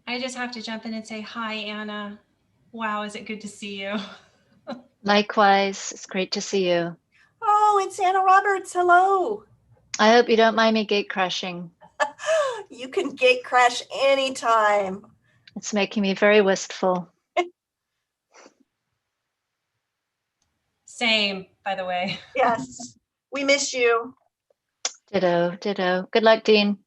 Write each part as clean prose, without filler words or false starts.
I just have to jump in and say hi, Anna. Wow, is it good to see you? Likewise, it's great to see you. Oh, it's Anna Roberts. Hello. I hope you don't mind me gate crashing. You can gate crash anytime. It's making me very wistful. Same, by the way. Yes, we miss you. Ditto, ditto. Good luck, Dean.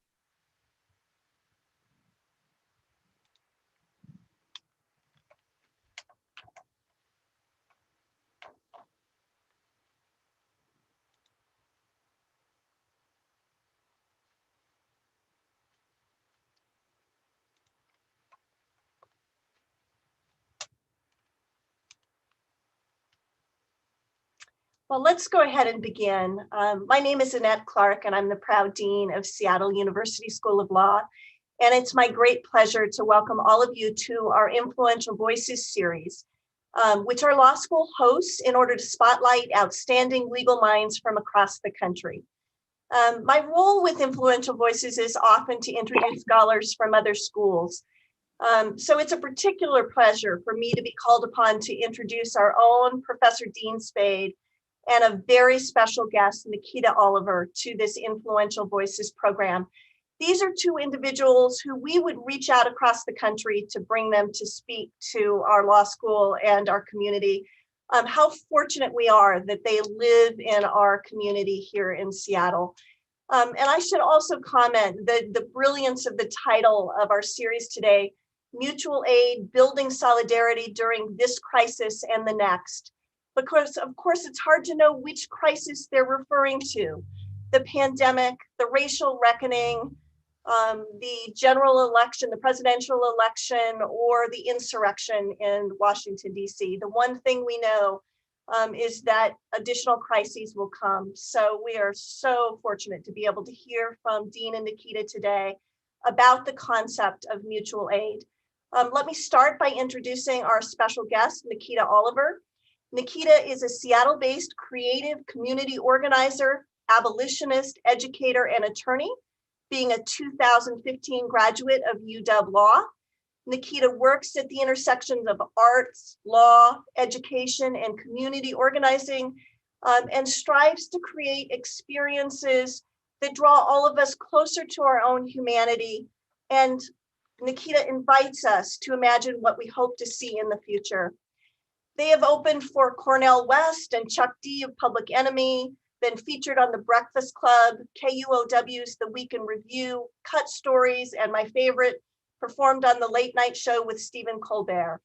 Well, let's go ahead and begin. My name is Annette Clark, and I'm the proud dean of Seattle University School of Law. And it's my great pleasure to welcome all of you to our Influential Voices series, which our law school hosts in order to spotlight outstanding legal minds from across the country. My role with Influential Voices is often to introduce scholars from other schools. So it's a particular pleasure for me to be called upon to introduce our own Professor Dean Spade and a very special guest, Nikita Oliver, to this Influential Voices program. These are two individuals who we would reach out across the country to bring them to speak to our law school and our community. How fortunate we are that they live in our community here in Seattle. And I should also comment the brilliance of the title of our series today, Mutual Aid, Building Solidarity During This Crisis and the Next. Because of course, it's hard to know which crisis they're referring to. The pandemic, the racial reckoning, the general election, the presidential election, or the insurrection in Washington, D.C. The one thing we know is that additional crises will come. So we are so fortunate to be able to hear from Dean and Nikita today about the concept of mutual aid. Let me start by introducing our special guest, Nikita Oliver. Nikita is a Seattle-based creative community organizer, abolitionist, educator, and attorney, being a 2015 graduate of UW Law. Nikita works at the intersections of arts, law, education, and community organizing, and strives to create experiences that draw all of us closer to our own humanity. And Nikita invites us to imagine what we hope to see in the future. They have opened for Cornel West and Chuck D of Public Enemy, been featured on The Breakfast Club, KUOW's The Week in Review, Cut Stories, and my favorite, performed on The Late Night Show with Stephen Colbert.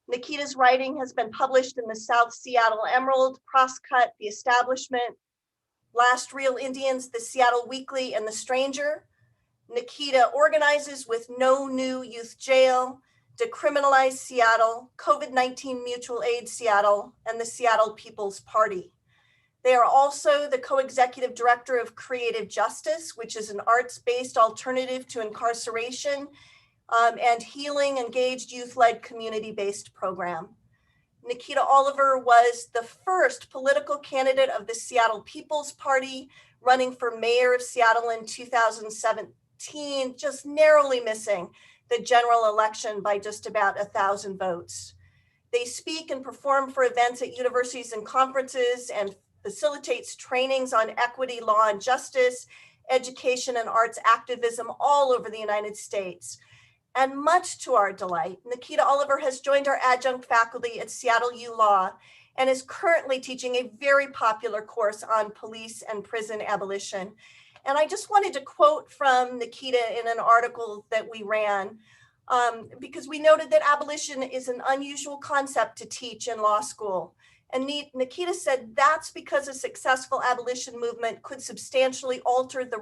Nikita's writing has been published in the South Seattle Emerald, Crosscut, The Establishment, Last Real Indians, The Seattle Weekly, and The Stranger. Nikita organizes with No New Youth Jail, Decriminalize Seattle, COVID-19 Mutual Aid Seattle, and the Seattle People's Party. They are also the co-executive director of Creative Justice, which is an arts-based alternative to incarceration and healing engaged youth-led community-based program. Nikita Oliver was the first political candidate of the Seattle People's Party, running for mayor of Seattle in 2017, just narrowly missing the general election by just about 1,000 votes. They speak and perform for events at universities and conferences and facilitates trainings on equity, law, and justice, education, and arts activism all over the United States. And much to our delight, Nikita Oliver has joined our adjunct faculty at Seattle U Law and is currently teaching a very popular course on police and prison abolition. And I just wanted to quote from Nikita in an article that we ran, because we noted that abolition is an unusual concept to teach in law school. And Nikita said that's because a successful abolition movement could substantially alter the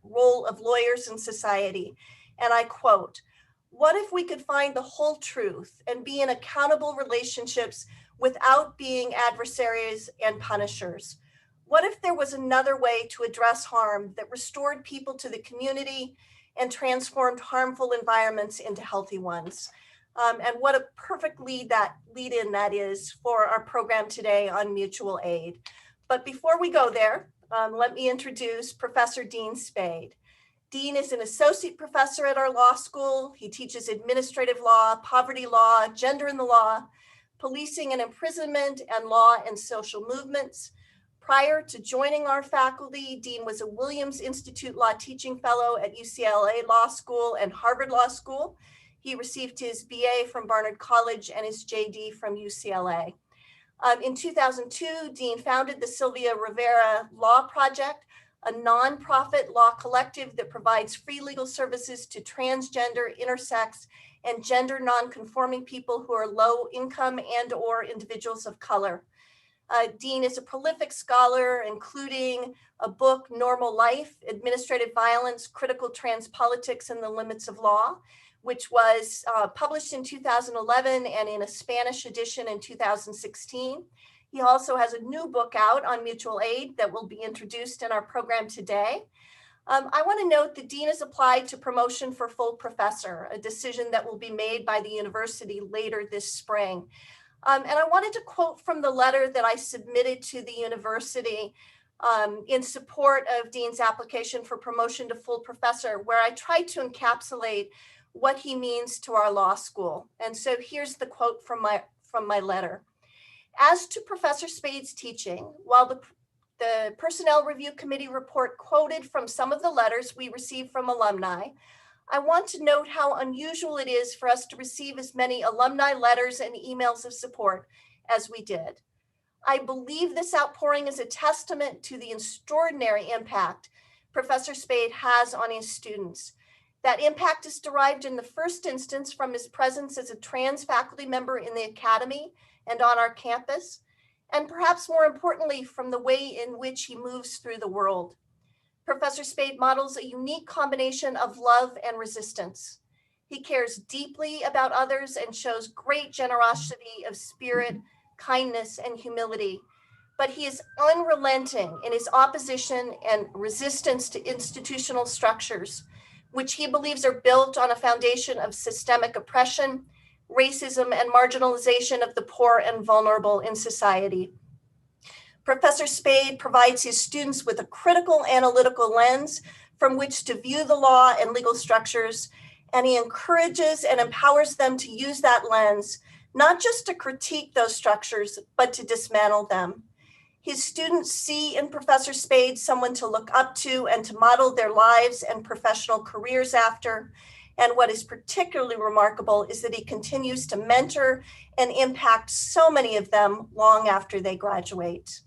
role of lawyers in society. And I quote, "What if we could find the whole truth and be in accountable relationships without being adversaries and punishers? What if there was another way to address harm that restored people to the community and transformed harmful environments into healthy ones?" And what a perfect lead in that is for our program today on mutual aid. But before we go there, let me introduce Professor Dean Spade. Dean is an associate professor at our law school. He teaches administrative law, poverty law, gender in the law, policing and imprisonment, and law and social movements. Prior to joining our faculty, Dean was a Williams Institute Law Teaching Fellow at UCLA Law School and Harvard Law School. He received his BA from Barnard College and his JD from UCLA. In 2002, Dean founded the Sylvia Rivera Law Project, a nonprofit law collective that provides free legal services to transgender, intersex, and gender nonconforming people who are low income and/or individuals of color. Dean is a prolific scholar, including a book, Normal Life, Administrative Violence, Critical Trans Politics, and the Limits of Law, which was published in 2011 and in a Spanish edition in 2016. He also has a new book out on mutual aid that will be introduced in our program today. I want to note that Dean has applied to promotion for full professor, a decision that will be made by the university later this spring. And I wanted to quote from the letter that I submitted to the university in support of Dean's application for promotion to full professor, where I tried to encapsulate what he means to our law school. And so here's the quote from my letter. As to Professor Spade's teaching, while the Personnel Review Committee report quoted from some of the letters we received from alumni, I want to note how unusual it is for us to receive as many alumni letters and emails of support as we did. I believe this outpouring is a testament to the extraordinary impact Professor Spade has on his students. That impact is derived in the first instance from his presence as a trans faculty member in the academy and on our campus, and perhaps more importantly, from the way in which he moves through the world. Professor Spade models a unique combination of love and resistance. He cares deeply about others and shows great generosity of spirit, kindness, and humility. But he is unrelenting in his opposition and resistance to institutional structures, which he believes are built on a foundation of systemic oppression, racism, and marginalization of the poor and vulnerable in society. Professor Spade provides his students with a critical analytical lens from which to view the law and legal structures, and he encourages and empowers them to use that lens, not just to critique those structures, but to dismantle them. His students see in Professor Spade someone to look up to and to model their lives and professional careers after. And what is particularly remarkable is that he continues to mentor and impact so many of them long after they graduate.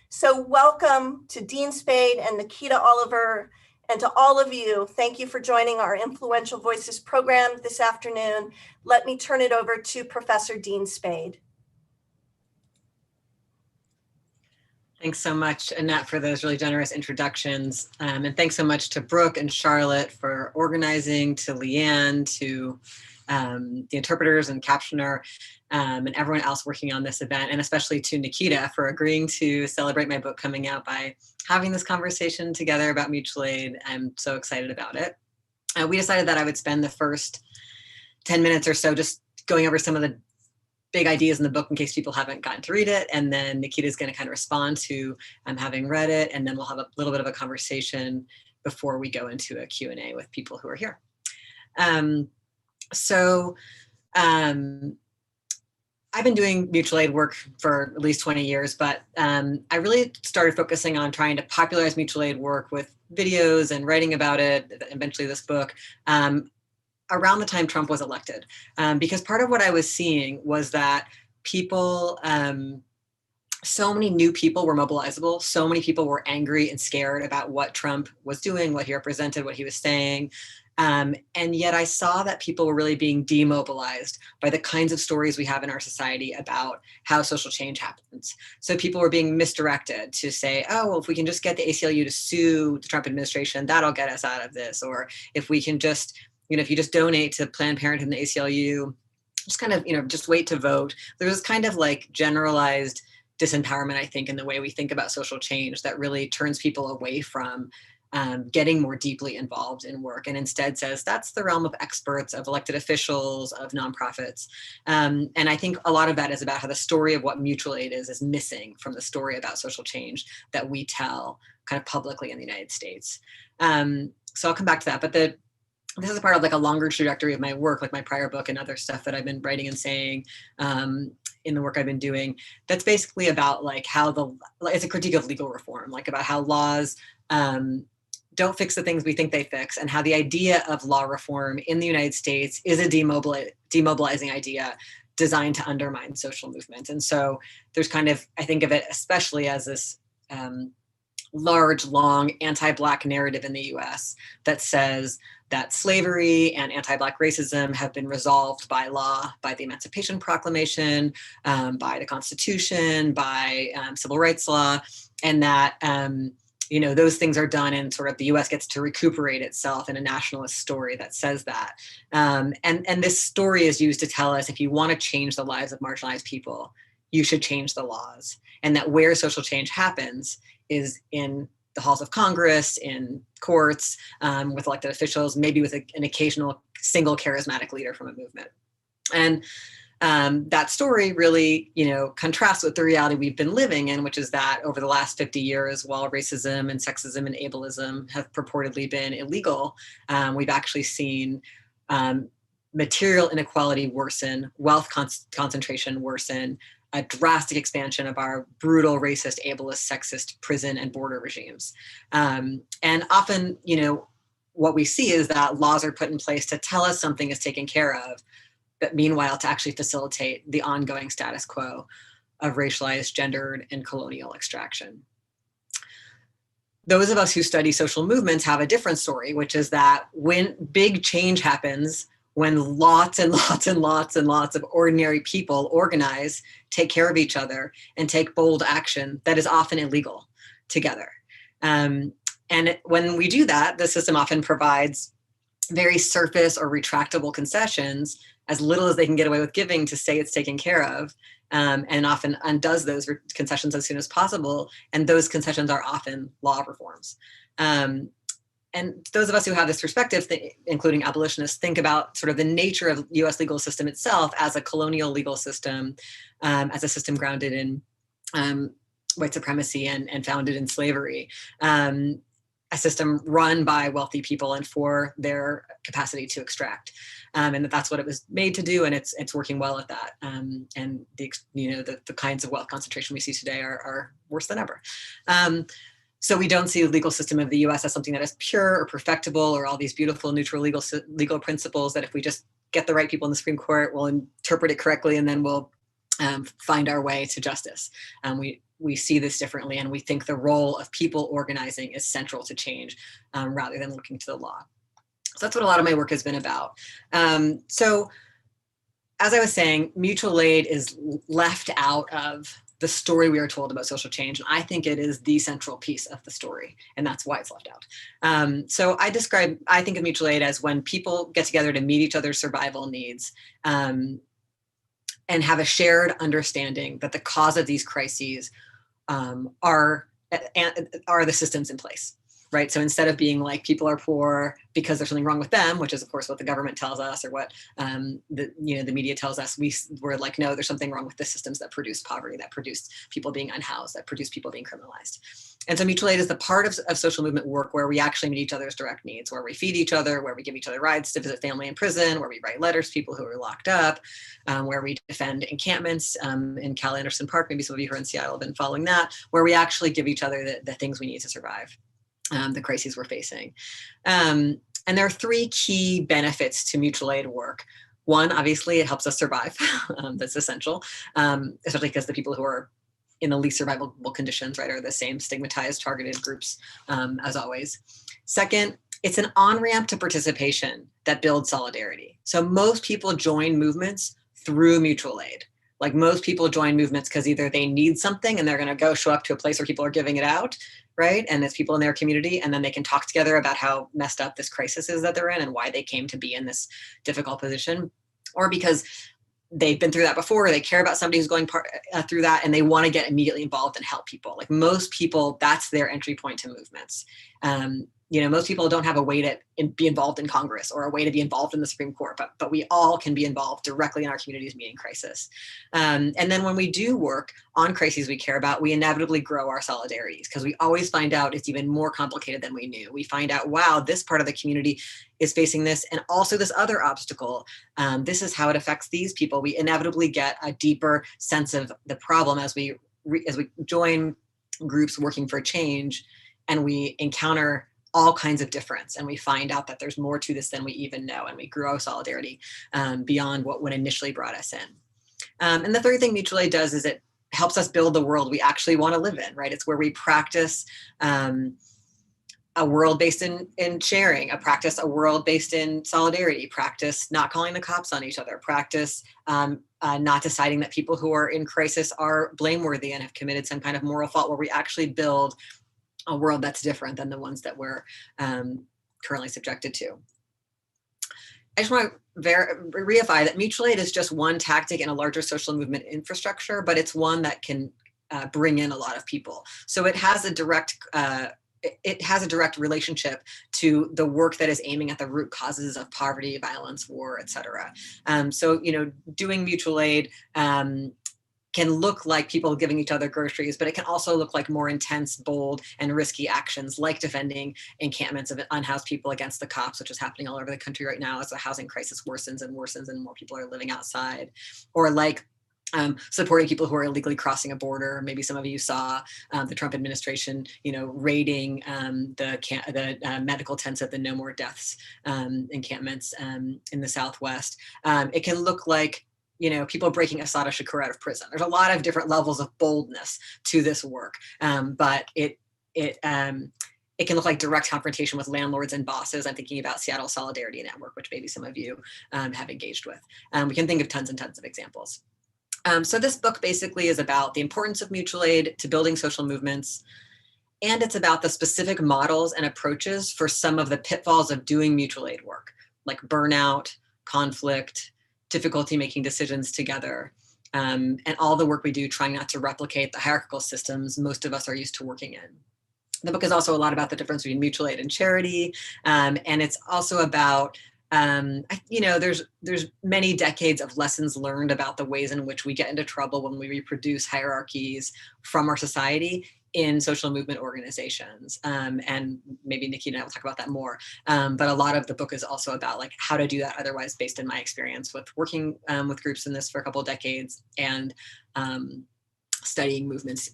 So welcome to Dean Spade and Nikita Oliver, and to all of you. Thank you for joining our Influential Voices program this afternoon. Let me turn it over to Professor Dean Spade. Thanks so much, Annette, for those really generous introductions. And thanks so much to Brooke and Charlotte for organizing, to Leanne, to the interpreters and captioner, and everyone else working on this event, and especially to Nikita for agreeing to celebrate my book coming out by having this conversation together about mutual aid. I'm so excited about it. We decided that I would spend the first 10 minutes or so just going over some of the big ideas in the book in case people haven't gotten to read it. And then Nikita's going to kind of respond to having read it. And then we'll have a little bit of a conversation before we go into a Q&A with people who are here. I've been doing mutual aid work for at least 20 years, but I really started focusing on trying to popularize mutual aid work with videos and writing about it, eventually this book, around the time Trump was elected. Because part of what I was seeing was that people, so many new people were mobilizable. So many people were angry and scared about what Trump was doing, what he represented, what he was saying. And yet I saw that people were really being demobilized by the kinds of stories we have in our society about how social change happens. So people were being misdirected to say, oh, well, if we can just get the ACLU to sue the Trump administration, that'll get us out of this. Or if we can just, if you just donate to Planned Parenthood and the ACLU, just kind of, just wait to vote. There's kind of like generalized disempowerment, I think, in the way we think about social change that really turns people away from getting more deeply involved in work, and instead says that's the realm of experts, of elected officials, of nonprofits. And I think a lot of that is about how the story of what mutual aid is missing from the story about social change that we tell kind of publicly in the United States. So I'll come back to that. But this is a part of like a longer trajectory of my work, like my prior book and other stuff that I've been writing and saying in the work I've been doing. That's basically about like how it's a critique of legal reform, like about how laws don't fix the things we think they fix, and how the idea of law reform in the United States is a demobilizing idea designed to undermine social movements. And so there's kind of, I think of it especially as this large, long anti-Black narrative in the US that says that slavery and anti-Black racism have been resolved by law, by the Emancipation Proclamation, by the Constitution, by civil rights law, and that those things are done, and sort of the US gets to recuperate itself in a nationalist story that says that. And this story is used to tell us, if you want to change the lives of marginalized people, you should change the laws. And that where social change happens is in the halls of Congress, in courts, with elected officials, maybe with an occasional single charismatic leader from a movement. And that story really, contrasts with the reality we've been living in, which is that over the last 50 years, while racism and sexism and ableism have purportedly been illegal, we've actually seen material inequality worsen, wealth concentration worsen, a drastic expansion of our brutal, racist, ableist, sexist prison and border regimes. And often, what we see is that laws are put in place to tell us something is taken care of, but meanwhile to actually facilitate the ongoing status quo of racialized, gendered, and colonial extraction. Those of us who study social movements have a different story, which is that when big change happens, when lots and lots and lots and lots of ordinary people organize, take care of each other, and take bold action that is often illegal together. And when we do that, the system often provides very surface or retractable concessions, as little as they can get away with giving, to say it's taken care of, and often undoes those concessions as soon as possible. And those concessions are often law reforms. And those of us who have this perspective, including abolitionists, think about sort of the nature of the US legal system itself as a colonial legal system, as a system grounded in white supremacy and founded in slavery. A system run by wealthy people and for their capacity to extract, and that's what it was made to do, and it's working well at that. And the kinds of wealth concentration we see today are worse than ever. So we don't see the legal system of the U.S. as something that is pure or perfectible, or all these beautiful neutral legal principles that if we just get the right people in the Supreme Court, we'll interpret it correctly, and then we'll find our way to justice. We see this differently, and we think the role of people organizing is central to change, rather than looking to the law. So that's what a lot of my work has been about. So as I was saying, mutual aid is left out of the story we are told about social change. And I think it is the central piece of the story, and that's why it's left out. So I think of mutual aid as when people get together to meet each other's survival needs, and have a shared understanding that the cause of these crises are the systems in place, right? So instead of being like people are poor because there's something wrong with them, which is of course what the government tells us, or what the media tells us, we're like, no, there's something wrong with the systems that produce poverty, that produce people being unhoused, that produce people being criminalized. And so mutual aid is the part of social movement work where we actually meet each other's direct needs, where we feed each other, where we give each other rides to visit family in prison, where we write letters to people who are locked up, where we defend encampments in Cal Anderson Park. Maybe some of you who are in Seattle have been following that, where we actually give each other the things we need to survive the crises we're facing. And there are three key benefits to mutual aid work. One, obviously, it helps us survive. That's essential, especially because the people who are in the least survivable conditions, right, are the same stigmatized, targeted groups, as always. Second, it's an on-ramp to participation that builds solidarity. So most people join movements through mutual aid. Like most people join movements because either they need something and they're going to go show up to a place where people are giving it out, right? And there's people in their community, and then they can talk together about how messed up this crisis is that they're in and why they came to be in this difficult position, or because they've been through that before, or they care about somebody who's going through that, and they want to get immediately involved and help people. Like most people, that's their entry point to movements. most people don't have a way to be involved in Congress or a way to be involved in the Supreme Court, but we all can be involved directly in our communities meeting crisis. And then when we do work on crises we care about, we inevitably grow our solidarities, because we always find out it's even more complicated than we knew. We find out, wow, this part of the community is facing this, and also this other obstacle. This is how it affects these people. We inevitably get a deeper sense of the problem as we join groups working for change, and we encounter all kinds of difference, and we find out that there's more to this than we even know, and we grow solidarity beyond what initially brought us in. And the third thing mutual aid does is it helps us build the world we actually want to live in, right? It's where we practice a world based in sharing, a world based in solidarity, practice not calling the cops on each other, practice not deciding that people who are in crisis are blameworthy and have committed some kind of moral fault, where we actually build a world that's different than the ones that we're currently subjected to. I just want to reify that mutual aid is just one tactic in a larger social movement infrastructure, but it's one that can bring in a lot of people. So it has a direct relationship to the work that is aiming at the root causes of poverty, violence, war, et cetera. So, doing mutual aid can look like people giving each other groceries, but it can also look like more intense, bold, and risky actions, like defending encampments of unhoused people against the cops, which is happening all over the country right now as the housing crisis worsens and more people are living outside, or like supporting people who are illegally crossing a border. Maybe some of you saw the Trump administration, raiding the medical tents at the No More Deaths encampments in the Southwest. It can look like people breaking Assata Shakur out of prison. There's a lot of different levels of boldness to this work, but it can look like direct confrontation with landlords and bosses. I'm thinking about Seattle Solidarity Network, which maybe some of you have engaged with. We can think of tons and tons of examples. So this book basically is about the importance of mutual aid to building social movements, and it's about the specific models and approaches for some of the pitfalls of doing mutual aid work, like burnout, conflict, difficulty making decisions together, and all the work we do trying not to replicate the hierarchical systems most of us are used to working in. The book is also a lot about the difference between mutual aid and charity, and it's also about there's many decades of lessons learned about the ways in which we get into trouble when we reproduce hierarchies from our society in social movement organizations. And maybe Nikita and I will talk about that more. But a lot of the book is also about like how to do that otherwise, based in my experience with working with groups in this for a couple of decades and studying movements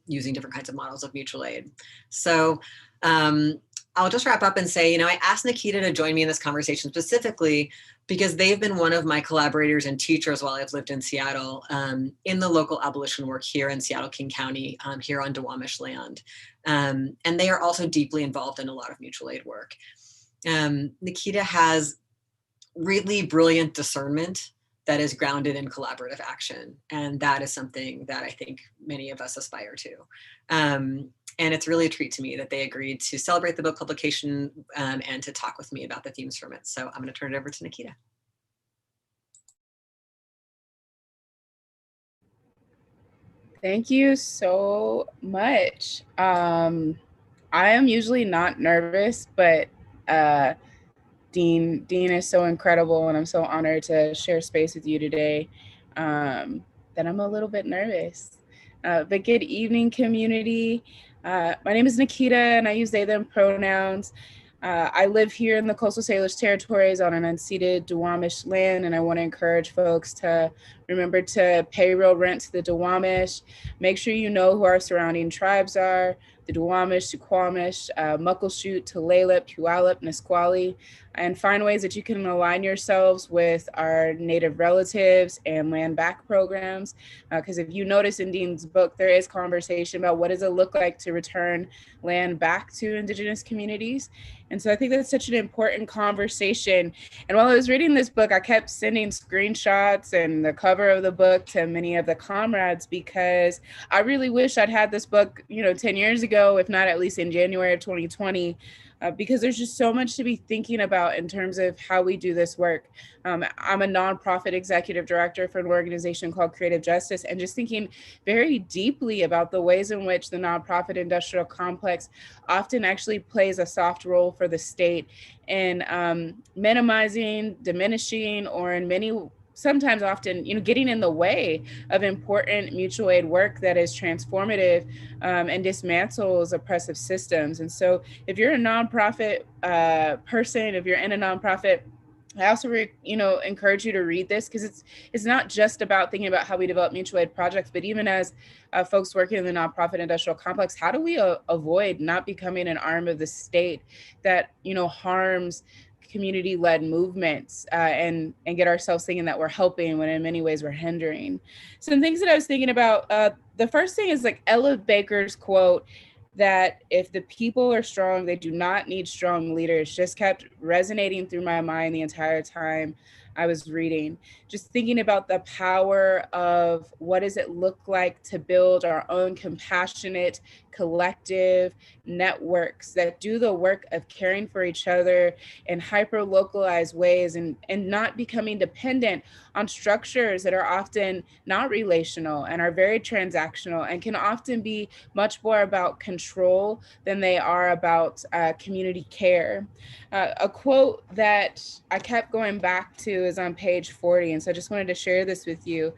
using different kinds of models of mutual aid. So I'll just wrap up and say, I asked Nikita to join me in this conversation specifically because they've been one of my collaborators and teachers while I've lived in Seattle in the local abolition work here in Seattle, King County, here on Duwamish land. And they are also deeply involved in a lot of mutual aid work. Nikita has really brilliant discernment that is grounded in collaborative action. And that is something that I think many of us aspire to. And it's really a treat to me that they agreed to celebrate the book publication and to talk with me about the themes from it. So I'm going to turn it over to Nikita. Thank you so much. I am usually not nervous, but Dean is so incredible, and I'm so honored to share space with you today that I'm a little bit nervous. But good evening, community. My name is Nikita, and I use they, them pronouns. I live here in the Coastal Salish Territories on an unceded Duwamish land, and I want to encourage folks to remember to pay real rent to the Duwamish. Make sure you know who our surrounding tribes are: the Duwamish, Suquamish, Muckleshoot, Tulalip, Puyallup, Nisqually, and find ways that you can align yourselves with our Native relatives and land back programs. Because if you notice in Dean's book, there is conversation about what does it look like to return land back to Indigenous communities. And so I think that's such an important conversation. And while I was reading this book, I kept sending screenshots and the cover of the book to many of the comrades, because I really wish I'd had this book, 10 years ago, if not at least in January of 2020, because there's just so much to be thinking about in terms of how we do this work. I'm a nonprofit executive director for an organization called Creative Justice, and just thinking very deeply about the ways in which the nonprofit industrial complex often actually plays a soft role for the state in minimizing, diminishing, or in many sometimes often, getting in the way of important mutual aid work that is transformative and dismantles oppressive systems. And so if you're a nonprofit person, if you're in a nonprofit, I also, encourage you to read this, because it's not just about thinking about how we develop mutual aid projects, but even as folks working in the nonprofit industrial complex, how do we avoid not becoming an arm of the state that, harms community-led movements and get ourselves thinking that we're helping when in many ways we're hindering. Some things that I was thinking about, the first thing is like Ella Baker's quote that if the people are strong, they do not need strong leaders, just kept resonating through my mind the entire time I was reading. Just thinking about the power of what does it look like to build our own compassionate, collective networks that do the work of caring for each other in hyper-localized ways and not becoming dependent on structures that are often not relational and are very transactional and can often be much more about control than they are about community care. A quote that I kept going back to is on page 40, and so I just wanted to share this with you.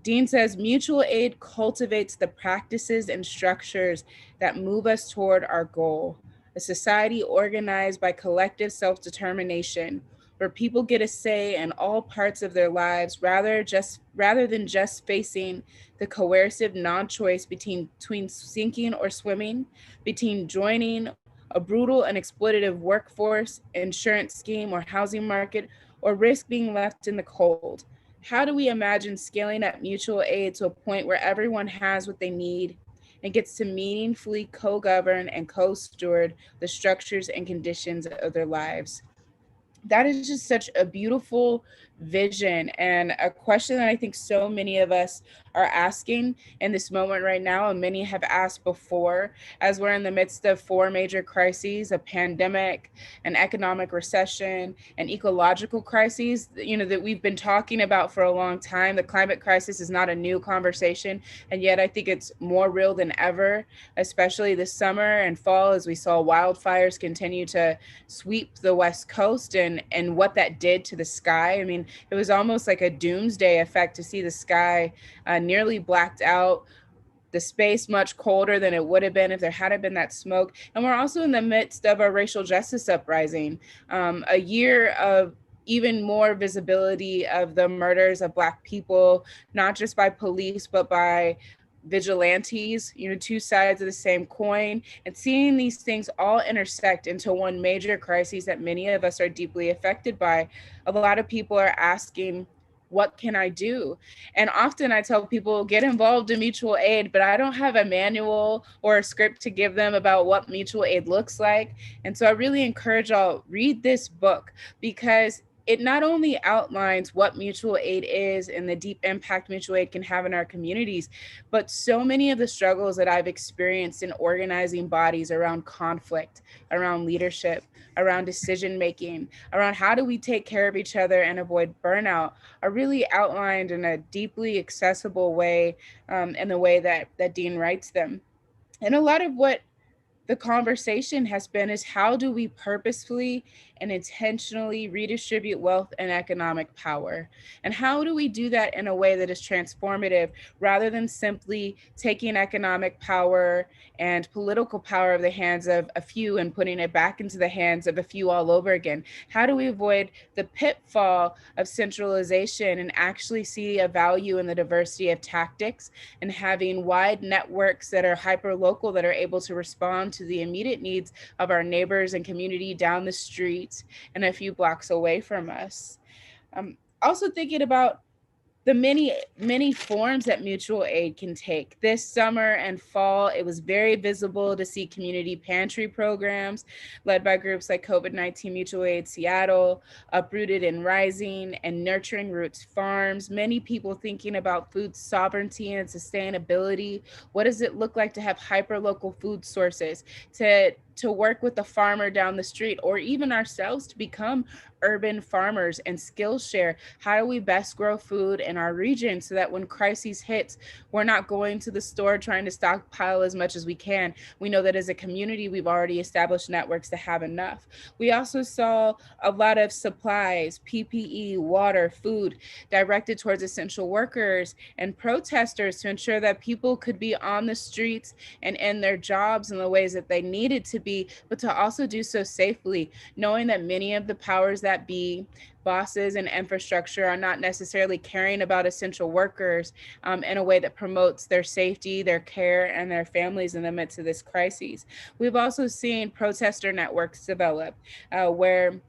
Dean says, mutual aid cultivates the practices and structures that move us toward our goal, a society organized by collective self-determination, where people get a say in all parts of their lives rather than just facing the coercive non-choice between sinking or swimming, between joining a brutal and exploitative workforce, insurance scheme, or housing market, or risk being left in the cold. How do we imagine scaling up mutual aid to a point where everyone has what they need and gets to meaningfully co-govern and co-steward the structures and conditions of their lives? That is just such a beautiful vision and a question that I think so many of us are asking in this moment right now, and many have asked before, as we're in the midst of 4 major crises: a pandemic, an economic recession, an ecological crises, that we've been talking about for a long time. The climate crisis is not a new conversation, and yet I think it's more real than ever, especially this summer and fall, as we saw wildfires continue to sweep the West Coast and what that did to the sky. I mean, it was almost like a doomsday effect to see the sky nearly blacked out, the space much colder than it would have been if there hadn't been that smoke. And we're also in the midst of a racial justice uprising, a year of even more visibility of the murders of Black people, not just by police, but by vigilantes, 2 sides of the same coin, and seeing these things all intersect into one major crisis that many of us are deeply affected by. A lot of people are asking, what can I do? And often I tell people, get involved in mutual aid, but I don't have a manual or a script to give them about what mutual aid looks like. And so I really encourage y'all, read this book, because it not only outlines what mutual aid is and the deep impact mutual aid can have in our communities, but so many of the struggles that I've experienced in organizing bodies around conflict, around leadership, around decision-making, around how do we take care of each other and avoid burnout, are really outlined in a deeply accessible way, in the way that Dean writes them. And a lot of what the conversation has been is, how do we purposefully and intentionally redistribute wealth and economic power? And how do we do that in a way that is transformative, rather than simply taking economic power and political power of the hands of a few and putting it back into the hands of a few all over again? How do we avoid the pitfall of centralization and actually see a value in the diversity of tactics and having wide networks that are hyper local, that are able to respond to the immediate needs of our neighbors and community down the street and a few blocks away from us? Also thinking about the many forms that mutual aid can take. This summer and fall, it was very visible to see community pantry programs led by groups like COVID-19 Mutual Aid Seattle, Uprooted and Rising, and Nurturing Roots Farms. Many people thinking about food sovereignty and sustainability. What does it look like to have hyper-local food sources, to to work with the farmer down the street, or even ourselves to become urban farmers and Skillshare. How do we best grow food in our region so that when crises hits, we're not going to the store trying to stockpile as much as we can. We know that as a community, we've already established networks to have enough. We also saw a lot of supplies, PPE, water, food directed towards essential workers and protesters to ensure that people could be on the streets and in their jobs in the ways that they needed to be, but to also do so safely, knowing that many of the powers that be, bosses and infrastructure, are not necessarily caring about essential workers in a way that promotes their safety, their care, and their families in the midst of this crisis. We've also seen protester networks develop where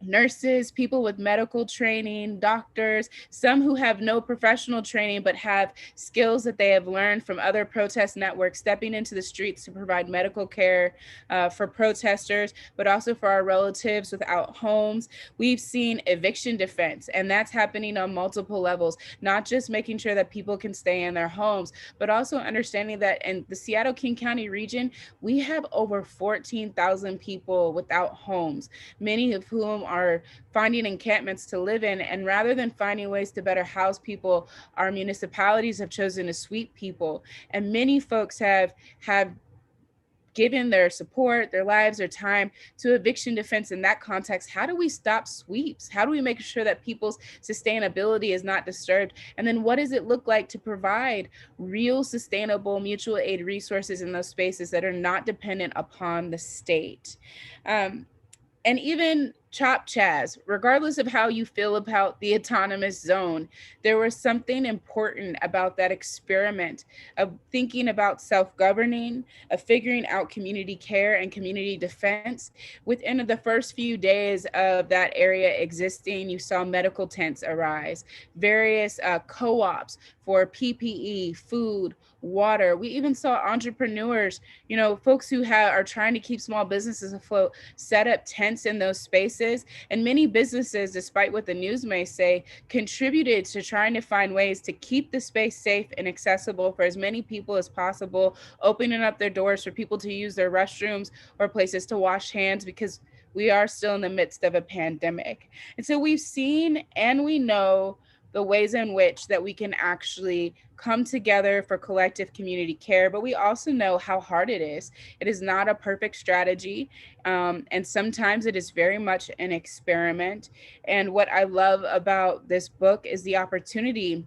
nurses, people with medical training, doctors, some who have no professional training but have skills that they have learned from other protest networks, stepping into the streets to provide medical care for protesters, but also for our relatives without homes. We've seen eviction defense, and that's happening on multiple levels, not just making sure that people can stay in their homes, but also understanding that in the Seattle-King County region, we have over 14,000 people without homes, many of whom are finding encampments to live in. And rather than finding ways to better house people, our municipalities have chosen to sweep people. And many folks have given their support, their lives, their time to eviction defense in that context. How do we stop sweeps? How do we make sure that people's sustainability is not disturbed? And then what does it look like to provide real sustainable mutual aid resources in those spaces that are not dependent upon the state? And even Chop Chaz, regardless of how you feel about the autonomous zone, there was something important about that experiment of thinking about self-governing, of figuring out community care and community defense. Within the first few days of that area existing, you saw medical tents arise, various co-ops for PPE, food, water. We even saw entrepreneurs, folks who are trying to keep small businesses afloat, set up tents in those spaces. And many businesses, despite what the news may say, contributed to trying to find ways to keep the space safe and accessible for as many people as possible, opening up their doors for people to use their restrooms or places to wash hands, because we are still in the midst of a pandemic. And so we've seen and we know the ways in which that we can actually come together for collective community care, but we also know how hard it is. It is not a perfect strategy, and sometimes it is very much an experiment. And what I love about this book is the opportunity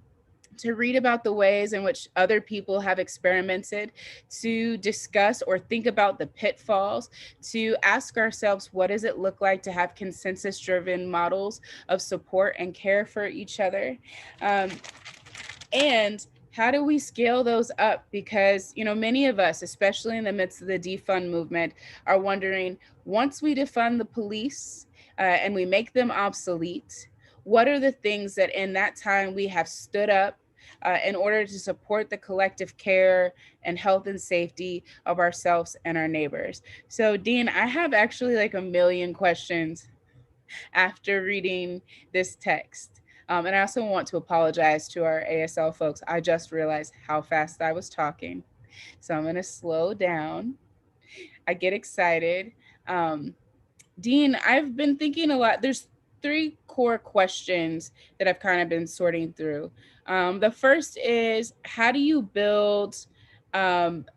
to read about the ways in which other people have experimented, to discuss or think about the pitfalls, to ask ourselves, what does it look like to have consensus-driven models of support and care for each other? And how do we scale those up? Because, many of us, especially in the midst of the defund movement, are wondering, once we defund the police and we make them obsolete, what are the things that in that time we have stood up in order to support the collective care and health and safety of ourselves and our neighbors? So Dean, I have actually like a million questions after reading this text. And I also want to apologize to our ASL folks. I just realized how fast I was talking. So I'm gonna slow down. I get excited. Dean, I've been thinking a lot. There's 3 core questions that I've kind of been sorting through. The first is, how do you build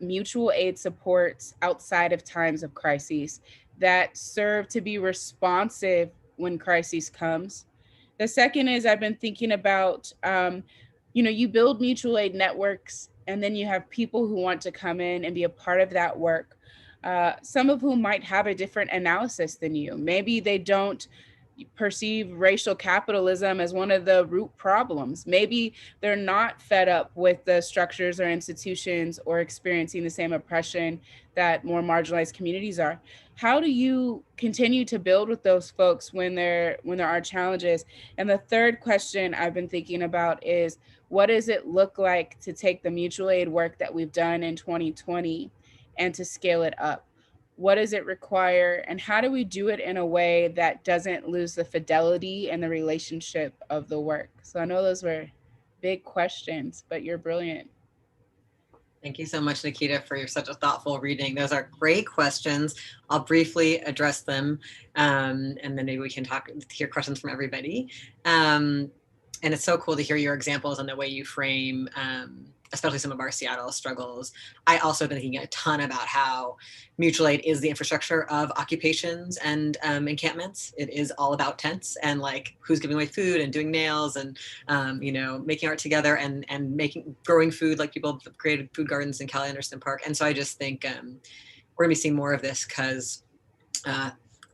mutual aid supports outside of times of crises that serve to be responsive when crisis comes? The second is, I've been thinking about, you build mutual aid networks, and then you have people who want to come in and be a part of that work. Some of whom might have a different analysis than you. Maybe they don't perceive racial capitalism as one of the root problems. Maybe they're not fed up with the structures or institutions or experiencing the same oppression that more marginalized communities are. How do you continue to build with those folks when there are challenges? And the third question I've been thinking about is, what does it look like to take the mutual aid work that we've done in 2020 and to scale it up? What does it require? And how do we do it in a way that doesn't lose the fidelity and the relationship of the work? So I know those were big questions, but you're brilliant. Thank you so much, Nikita, for your such a thoughtful reading. Those are great questions. I'll briefly address them, and then maybe we can hear questions from everybody. And it's so cool to hear your examples and the way you frame, especially some of our Seattle struggles. I also have been thinking a ton about how mutual aid is the infrastructure of occupations and encampments. It is all about tents and like who's giving away food and doing nails and making art together and growing food. Like people have created food gardens in Cal Anderson Park. And so I just think we're gonna be seeing more of this because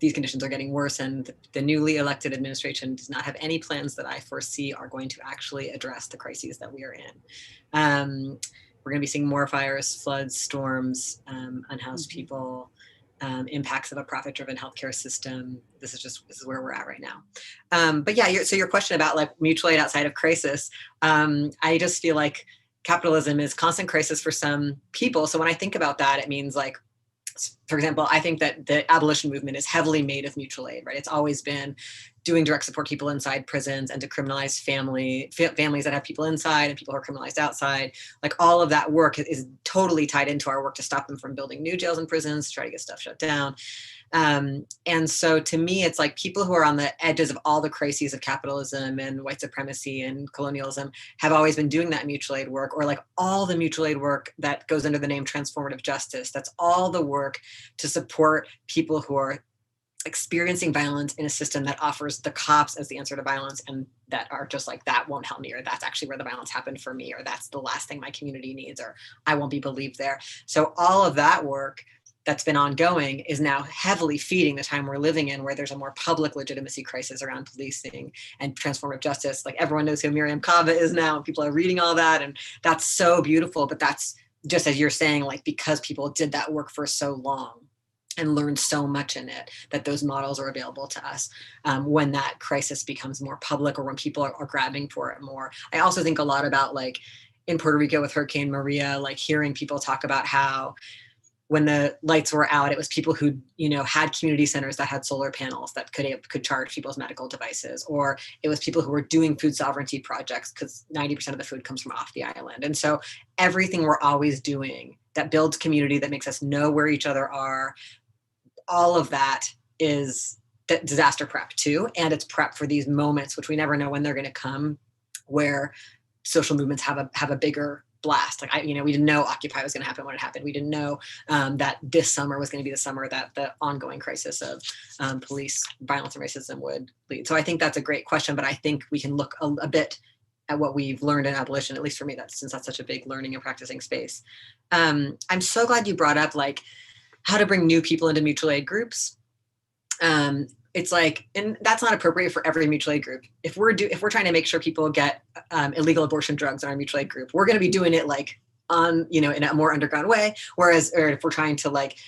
these conditions are getting worse, and the newly elected administration does not have any plans that I foresee are going to actually address the crises that we are in. We're going to be seeing more fires, floods, storms, unhoused people, impacts of a profit-driven healthcare system. This is where we're at right now. But yeah, so your question about like mutual aid outside of crisis, I just feel like capitalism is constant crisis for some people. So when I think about that, it means like, for example, I think that the abolition movement is heavily made of mutual aid, right? It's always been doing direct support people inside prisons and to criminalize families that have people inside and people who are criminalized outside. Like all of that work is totally tied into our work to stop them from building new jails and prisons, to try to get stuff shut down. And so to me, it's like people who are on the edges of all the crises of capitalism and white supremacy and colonialism have always been doing that mutual aid work, or like all the mutual aid work that goes under the name transformative justice. That's all the work to support people who are experiencing violence in a system that offers the cops as the answer to violence, and that are just like, that won't help me, or that's actually where the violence happened for me, or that's the last thing my community needs, or I won't be believed there. So all of that work that's been ongoing is now heavily feeding the time we're living in, where there's a more public legitimacy crisis around policing and transformative justice. Like everyone knows who Miriam Kava is now, and people are reading all that, and that's so beautiful. But that's just, as you're saying, like because people did that work for so long and learned so much in it, that those models are available to us when that crisis becomes more public, or when people are grabbing for it more. I also think a lot about like in Puerto Rico with Hurricane Maria, like hearing people talk about how when the lights were out, it was people who, had community centers that had solar panels that could charge people's medical devices, or it was people who were doing food sovereignty projects because 90% of the food comes from off the island. And so everything we're always doing that builds community, that makes us know where each other are, all of that is disaster prep too. And it's prep for these moments, which we never know when they're going to come, where social movements have a bigger blast. Like we didn't know Occupy was going to happen when it happened. We didn't know that this summer was going to be the summer that the ongoing crisis of police violence and racism would lead. So I think that's a great question, but I think we can look a bit at what we've learned in abolition, at least for me, since that's such a big learning and practicing space. I'm so glad you brought up like how to bring new people into mutual aid groups. It's like, and that's not appropriate for every mutual aid group. If we're trying to make sure people get illegal abortion drugs in our mutual aid group, we're going to be doing it like in a more underground way. Whereas, or if we're trying to like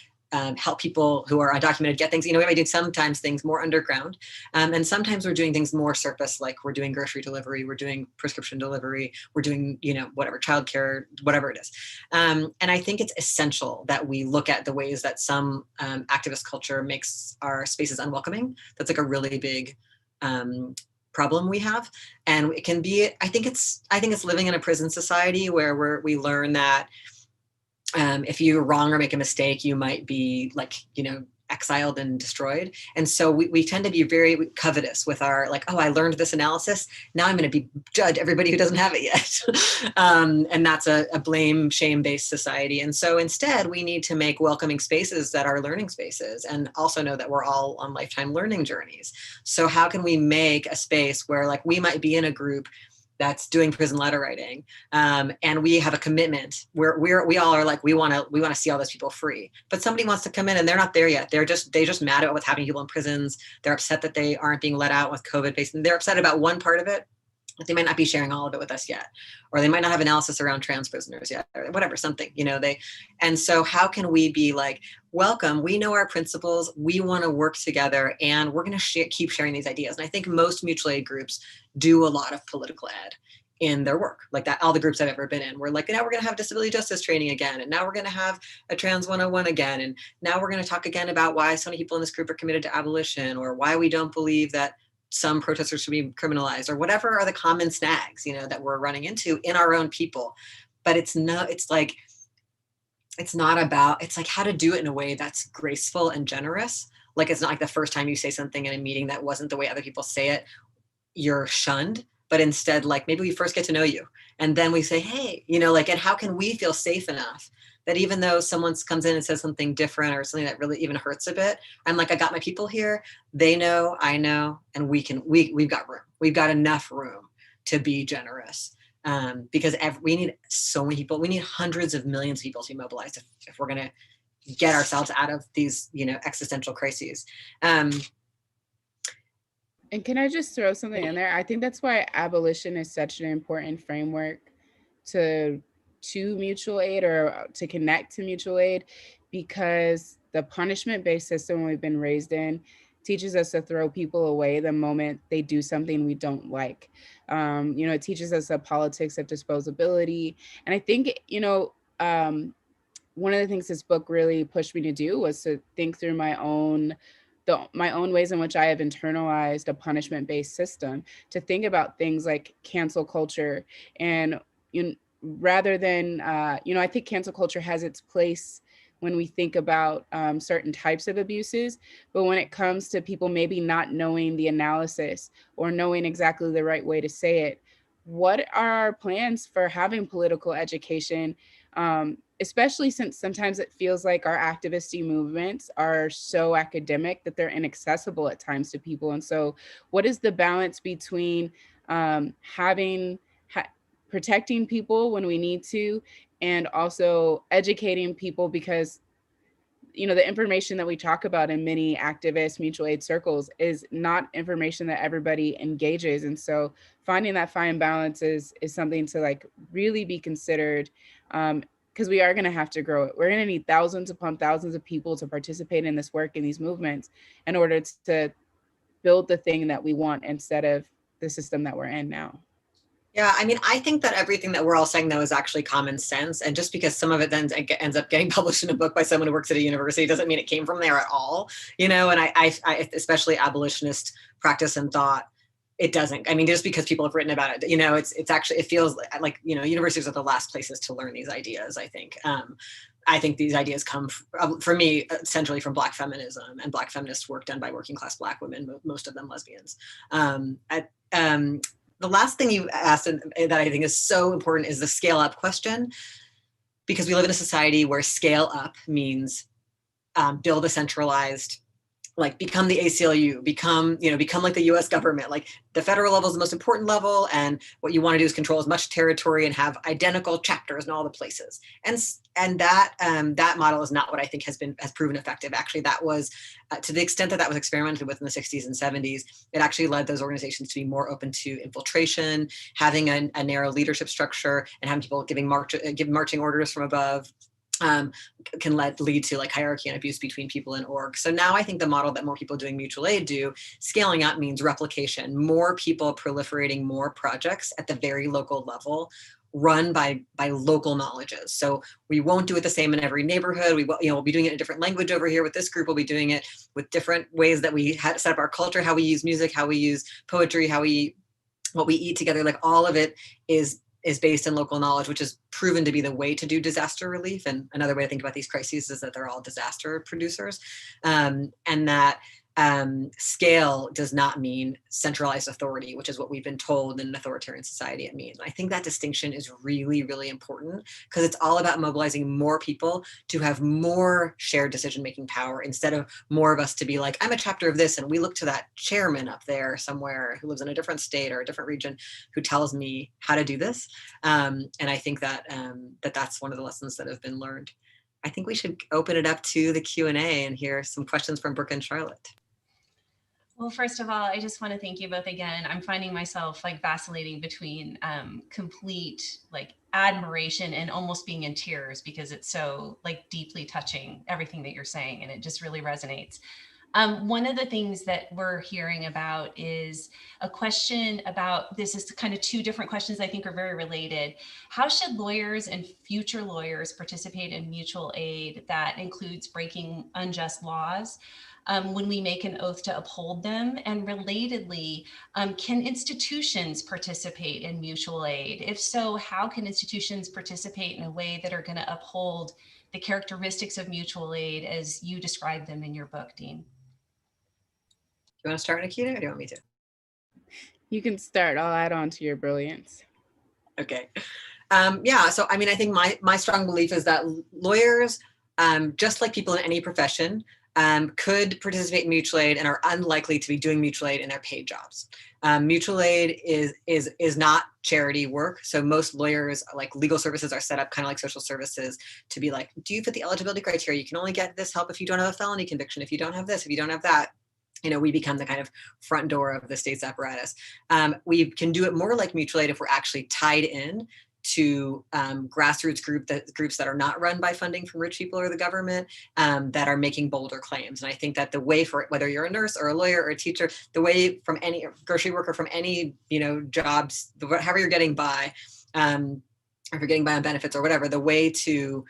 help people who are undocumented get things, we might do sometimes things more underground. And sometimes we're doing things more surface, like we're doing grocery delivery, we're doing prescription delivery, we're doing, whatever, childcare, whatever it is. And I think it's essential that we look at the ways that some activist culture makes our spaces unwelcoming. That's like a really big problem we have. And it can be, I think it's living in a prison society where we learn that if you're wrong or make a mistake, you might be like, exiled and destroyed. And so we tend to be very covetous with our like, oh, I learned this analysis. Now I'm going to judge everybody who doesn't have it yet. And that's a blame, shame-based society. And so instead, we need to make welcoming spaces that are learning spaces, and also know that we're all on lifetime learning journeys. So how can we make a space where like we might be in a group that's doing prison letter writing, and we have a commitment where we all are like, we want to see all those people free, but somebody wants to come in and they're not there yet. They just mad at what's happening to people in prisons. They're upset that they aren't being let out with COVID based, and they're upset about one part of it, but they might not be sharing all of it with us yet, or they might not have analysis around trans prisoners yet, or whatever, something, and so how can we be like, welcome, we know our principles, we want to work together, and we're going to keep sharing these ideas. And I think most mutual aid groups do a lot of political ed in their work, like that. All the groups I've ever been in, we're like, now we're going to have disability justice training again, and now we're going to have a trans 101 again, and now we're going to talk again about why so many people in this group are committed to abolition, or why we don't believe that some protesters should be criminalized, or whatever are the common snags, that we're running into in our own people. But it's like it's not about, it's like how to do it in a way that's graceful and generous. Like, it's not like the first time you say something in a meeting that wasn't the way other people say it, you're shunned, but instead, like, maybe we first get to know you and then we say, hey, like, and how can we feel safe enough that even though someone comes in and says something different or something that really even hurts a bit, I'm like, I got my people here, they know, I know, and we've got room. We've got enough room to be generous. Because we need so many people, we need hundreds of millions of people to be mobilized if we're going to get ourselves out of these, existential crises. And can I just throw something in there? I think that's why abolition is such an important framework to mutual aid, or to connect to mutual aid, because the punishment-based system we've been raised in teaches us to throw people away the moment they do something we don't like. It teaches us a politics of disposability. And I think, one of the things this book really pushed me to do was to think through my own ways in which I have internalized a punishment-based system, to think about things like cancel culture. And rather than, I think cancel culture has its place when we think about certain types of abuses, but when it comes to people maybe not knowing the analysis or knowing exactly the right way to say it, what are our plans for having political education? Especially since sometimes it feels like our activisty movements are so academic that they're inaccessible at times to people. And so what is the balance between protecting people when we need to, and also educating people? Because the information that we talk about in many activist mutual aid circles is not information that everybody engages. And so finding that fine balance is something to like really be considered, because we are going to have to grow it. We're going to need thousands upon thousands of people to participate in this work, in these movements, in order to build the thing that we want instead of the system that we're in now. Yeah, I mean, I think that everything that we're all saying, though, is actually common sense. And just because some of it then ends up getting published in a book by someone who works at a university doesn't mean it came from there at all, And I especially abolitionist practice and thought, it doesn't. I mean, just because people have written about it, it's actually, it feels like, universities are the last places to learn these ideas, I think. I think these ideas come, for me, essentially from Black feminism and Black feminist work done by working class Black women, most of them lesbians. The last thing you asked that I think is so important is the scale up question, because we live in a society where scale up means build a centralized, like become the ACLU, become like the US government. Like the federal level is the most important level. And what you want to do is control as much territory and have identical chapters in all the places. And that model is not what I think has proven effective. Actually, that was, to the extent that was experimented with in the 60s and 70s, it actually led those organizations to be more open to infiltration, having a narrow leadership structure, and having people give marching orders from above. Can lead to like hierarchy and abuse between people in org. So now I think the model that more people doing mutual aid do, scaling up, means replication, more people proliferating more projects at the very local level, run by local knowledges. So we won't do it the same in every neighborhood. We'll be doing it in a different language over here with this group. We'll be doing it with different ways that we set up our culture, how we use music, how we use poetry, what we eat together. Like all of it is based in local knowledge, which is proven to be the way to do disaster relief. And another way to think about these crises is that they're all disaster producers, and that scale does not mean centralized authority, which is what we've been told in an authoritarian society it means. And I think that distinction is really, really important, because it's all about mobilizing more people to have more shared decision-making power, instead of more of us to be like, I'm a chapter of this, and we look to that chairman up there somewhere who lives in a different state or a different region who tells me how to do this. And I think that that's one of the lessons that have been learned. I think we should open it up to the Q&A and hear some questions from Brooke and Charlotte. Well, first of all, I just want to thank you both again. I'm finding myself like vacillating between complete like admiration and almost being in tears, because it's so like deeply touching, everything that you're saying, and it just really resonates. One of the things that we're hearing about is a question about, this is kind of two different questions I think are very related. How should lawyers and future lawyers participate in mutual aid that includes breaking unjust laws when we make an oath to uphold them? And relatedly, can institutions participate in mutual aid? If so, how can institutions participate in a way that are going to uphold the characteristics of mutual aid as you describe them in your book, Dean? You want to start, Nikita, or do you want me to? You can start. I'll add on to your brilliance. Okay. Yeah, so I mean, I think my strong belief is that lawyers, just like people in any profession, could participate in mutual aid and are unlikely to be doing mutual aid in their paid jobs. Mutual aid is not charity work. So most lawyers, like legal services, are set up kind of like social services to be like, do you fit the eligibility criteria? You can only get this help if you don't have a felony conviction. If you don't have this, if you don't have that, we become the kind of front door of the state's apparatus. We can do it more like mutual aid if we're actually tied in to grassroots groups that are not run by funding from rich people or the government, that are making bolder claims. And I think that the way for whether you're a nurse or a lawyer or a teacher, the way from any grocery worker, from any jobs, however you're getting by, or if you're getting by on benefits or whatever, the way to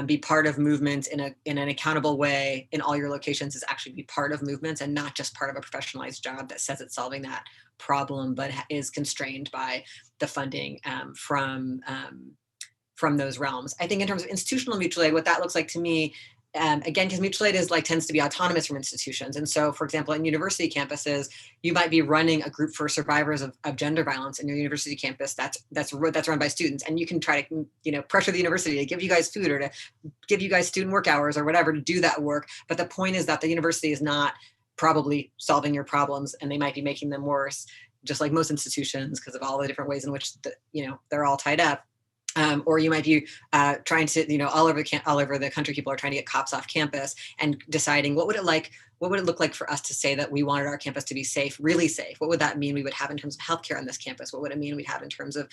be part of movements in an accountable way in all your locations is actually be part of movements and not just part of a professionalized job that says it's solving that problem, but is constrained by the funding from those realms. I think in terms of institutional mutual aid, what that looks like to me, again, because mutual aid tends to be autonomous from institutions. And so, for example, in university campuses, you might be running a group for survivors of gender violence in your university campus that's run by students. And you can try to pressure the university to give you guys food or to give you guys student work hours or whatever to do that work. But the point is that the university is not probably solving your problems, and they might be making them worse, just like most institutions, because of all the different ways in which they're all tied up. Or you might be trying to, all over the country, people are trying to get cops off campus and deciding what would it look like for us to say that we wanted our campus to be safe, really safe? What would that mean we would have in terms of healthcare on this campus? What would it mean we'd have in terms of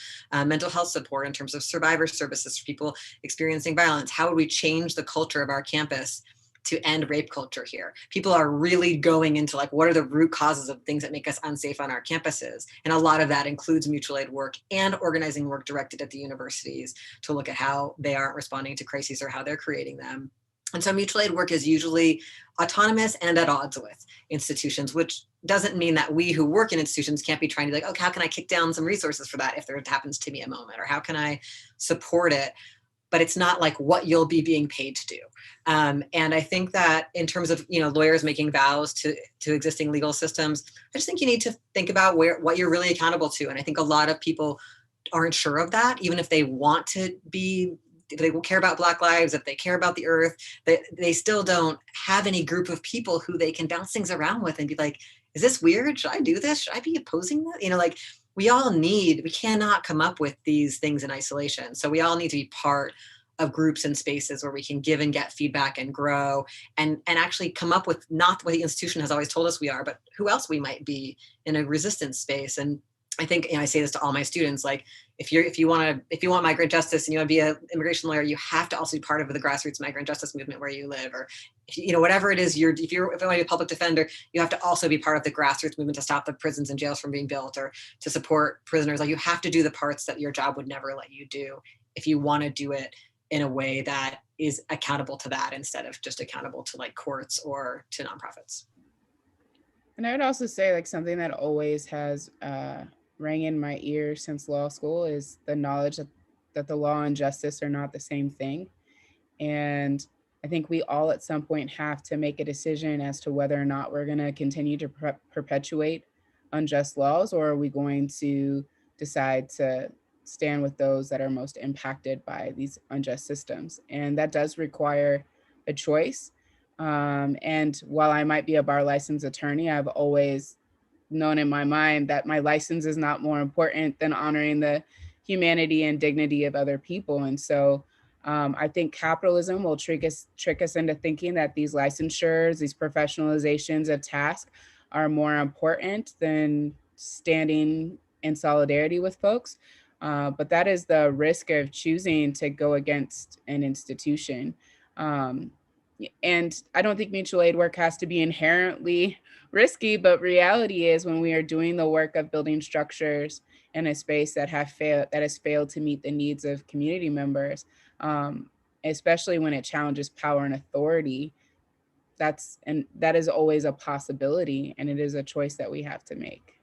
mental health support, in terms of survivor services for people experiencing violence? How would we change the culture of our campus to end rape culture here? People are really going into what are the root causes of things that make us unsafe on our campuses? And a lot of that includes mutual aid work and organizing work directed at the universities to look at how they aren't responding to crises or how they're creating them. And so mutual aid work is usually autonomous and at odds with institutions, which doesn't mean that we who work in institutions can't be trying to how can I kick down some resources for that if there happens to be a moment, or how can I support it? But it's not like what you'll be being paid to do. And I think that in terms of lawyers making vows to existing legal systems, I just think you need to think about what you're really accountable to. And I think a lot of people aren't sure of that, even if they want to be, if they will care about Black lives, if they care about the earth, they still don't have any group of people who they can bounce things around with and be like, is this weird? Should I do this? Should I be opposing that? We cannot come up with these things in isolation. So we all need to be part of groups and spaces where we can give and get feedback and grow and actually come up with not what the institution has always told us we are, but who else we might be in a resistance space. And I think, I say this to all my students, if you want migrant justice and you want to be an immigration lawyer, you have to also be part of the grassroots migrant justice movement where you live, or whatever it is, if you want to be a public defender, you have to also be part of the grassroots movement to stop the prisons and jails from being built, or to support prisoners. You have to do the parts that your job would never let you do if you want to do it in a way that is accountable to that instead of just accountable to courts or to nonprofits. And I would also say something that always has rang in my ear since law school is the knowledge that the law and justice are not the same thing. And I think we all at some point have to make a decision as to whether or not we're going to continue to perpetuate unjust laws, or are we going to decide to stand with those that are most impacted by these unjust systems. And that does require a choice. And while I might be a bar licensed attorney, I've always known in my mind that my license is not more important than honoring the humanity and dignity of other people. And so I think capitalism will trick us into thinking that these licensures, these professionalizations of task are more important than standing in solidarity with folks. But that is the risk of choosing to go against an institution. And I don't think mutual aid work has to be inherently risky, but reality is when we are doing the work of building structures in a space that has failed to meet the needs of community members, especially when it challenges power and authority, that is always a possibility, and it is a choice that we have to make.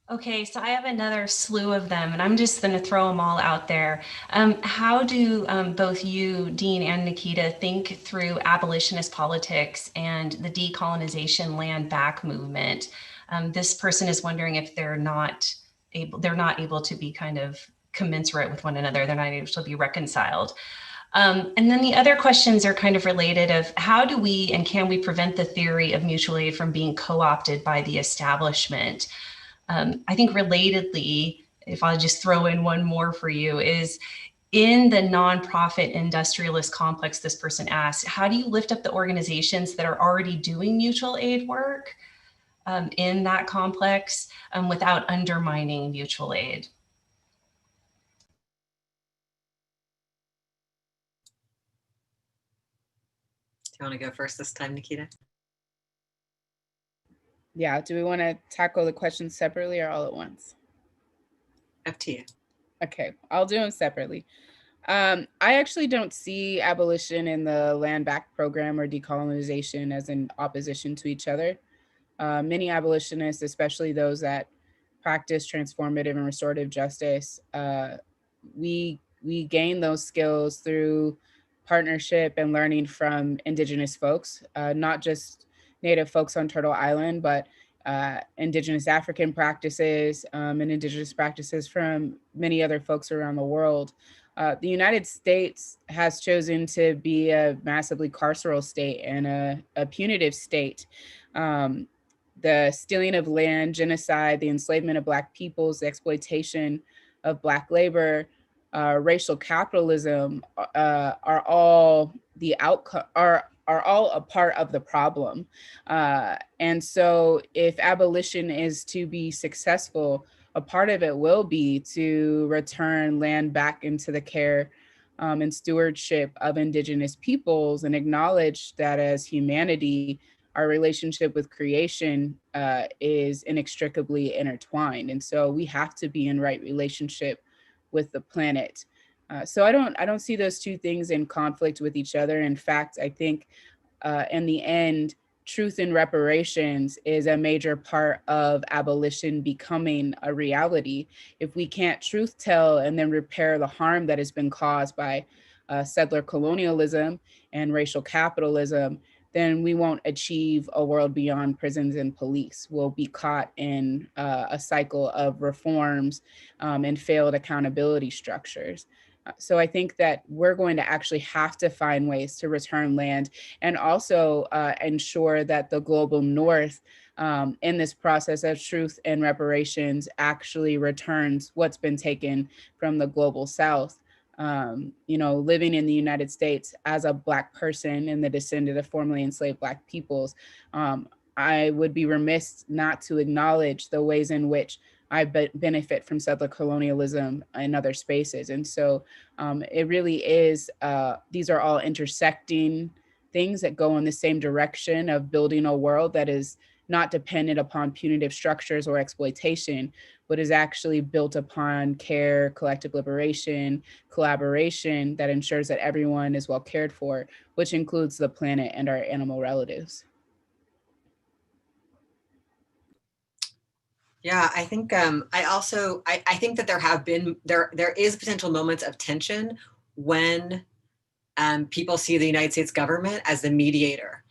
Okay, so I have another slew of them, and I'm just going to throw them all out there. How do both you, Dean and Nikita, think through abolitionist politics and the decolonization land back movement? This person is wondering if they're not able to be kind of commensurate with one another. They're not able to be reconciled. And then the other questions are kind of related of how do we and can we prevent the theory of mutual aid from being co-opted by the establishment? I think relatedly, if I'll just throw in one more for you, is in the nonprofit industrialist complex, this person asked, how do you lift up the organizations that are already doing mutual aid work in that complex without undermining mutual aid? Do you want to go first this time, Nikita? Yeah, do we want to tackle the questions separately or all at once? Up to you. Okay, I'll do them separately. I actually don't see abolition in the land back program or decolonization as in opposition to each other. Many abolitionists, especially those that practice transformative and restorative justice, we gain those skills through partnership and learning from Indigenous folks, not just Native folks on Turtle Island, but Indigenous African practices and Indigenous practices from many other folks around the world. The United States has chosen to be a massively carceral state and a punitive state. The stealing of land, genocide, the enslavement of Black peoples, the exploitation of Black labor, racial capitalism are all the outcome, are all a part of the problem. And so if abolition is to be successful, a part of it will be to return land back into the care and stewardship of Indigenous peoples and acknowledge that as humanity, our relationship with creation is inextricably intertwined. And so we have to be in right relationship with the planet. So I don't see those two things in conflict with each other. In fact, I think in the end, truth and reparations is a major part of abolition becoming a reality. If we can't truth tell and then repair the harm that has been caused by settler colonialism and racial capitalism, then we won't achieve a world beyond prisons and police. We'll be caught in a cycle of reforms and failed accountability structures. So I think that we're going to actually have to find ways to return land and also ensure that the global north in this process of truth and reparations actually returns what's been taken from the global south. Living in the United States as a Black person and the descendant of formerly enslaved Black peoples, I would be remiss not to acknowledge the ways in which I benefit from settler colonialism in other spaces. And so it really is, these are all intersecting things that go in the same direction of building a world that is not dependent upon punitive structures or exploitation, but is actually built upon care, collective liberation, collaboration that ensures that everyone is well cared for, which includes the planet and our animal relatives. Yeah, I think I think that there is potential moments of tension when people see the United States government as the mediator.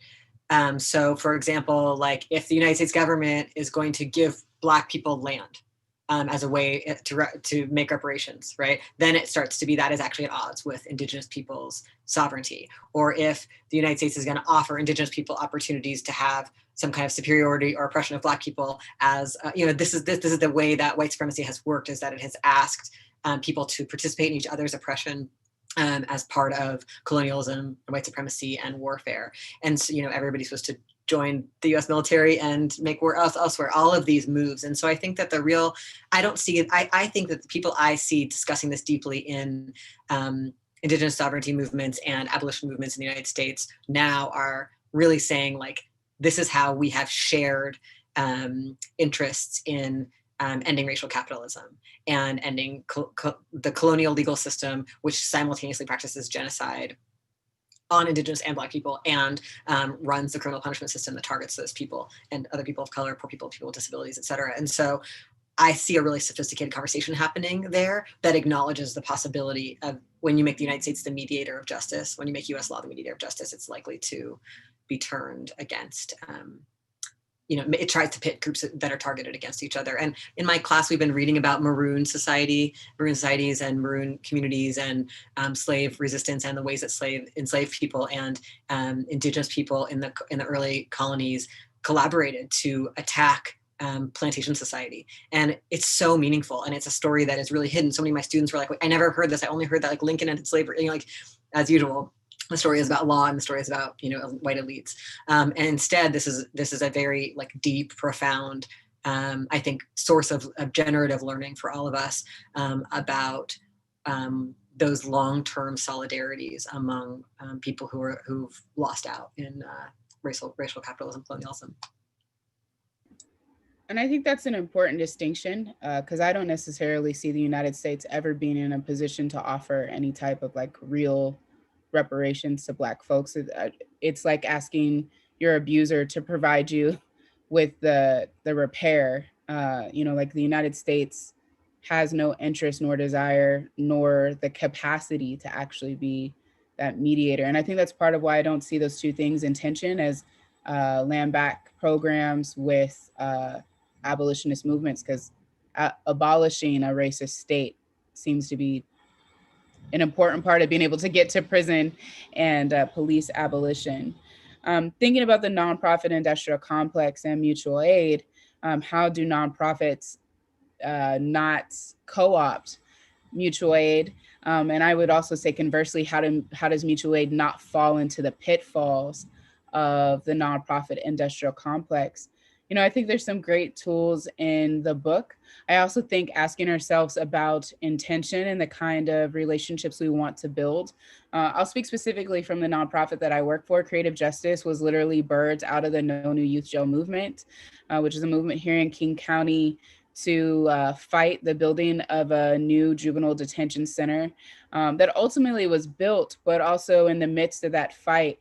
So for example, like if the United States government is going to give Black people land as a way to make reparations, right? Then it starts to be that is actually at odds with Indigenous people's sovereignty. Or if the United States is going to offer Indigenous people opportunities to have some kind of superiority or oppression of Black people, as this is the way that white supremacy has worked, is that it has asked people to participate in each other's oppression as part of colonialism, white supremacy, and warfare. And so, everybody's supposed to join the U.S. military and make war elsewhere, all of these moves. And so I think that I think that the people I see discussing this deeply in Indigenous sovereignty movements and abolition movements in the United States now are really saying, like, this is how we have shared interests in ending racial capitalism and ending the colonial legal system, which simultaneously practices genocide on Indigenous and Black people and runs the criminal punishment system that targets those people and other people of color, poor people, people with disabilities, et cetera. And so I see a really sophisticated conversation happening there that acknowledges the possibility of, when you make the United States the mediator of justice, when you make US law the mediator of justice, it's likely to be turned against, it tries to pit groups that are targeted against each other. And in my class, we've been reading about maroon societies and maroon communities and slave resistance and the ways that enslaved people and indigenous people in the early colonies collaborated to attack plantation society. And it's so meaningful. And it's a story that is really hidden. So many of my students were like, I never heard this. I only heard that like Lincoln ended slavery, as usual. The story is about law and the story is about, white elites. And instead, this is a very like deep, profound, I think, source of generative learning for all of us about those long-term solidarities among people who've lost out in racial capitalism, colonialism. And I think that's an important distinction because I don't necessarily see the United States ever being in a position to offer any type of like real reparations to Black folks. It's like asking your abuser to provide you with the repair. Like the United States has no interest nor desire nor the capacity to actually be that mediator. And I think that's part of why I don't see those two things in tension as land back programs with abolitionist movements, because abolishing a racist state seems to be an important part of being able to get to prison and police abolition. Thinking about the nonprofit industrial complex and mutual aid, how do nonprofits not co-opt mutual aid? And I would also say conversely, how does mutual aid not fall into the pitfalls of the nonprofit industrial complex? I think there's some great tools in the book. I also think asking ourselves about intention and the kind of relationships we want to build. I'll speak specifically from the nonprofit that I work for. Creative Justice was literally birds out of the No New Youth Jail movement, which is a movement here in King County to fight the building of a new juvenile detention center that ultimately was built, but also in the midst of that fight,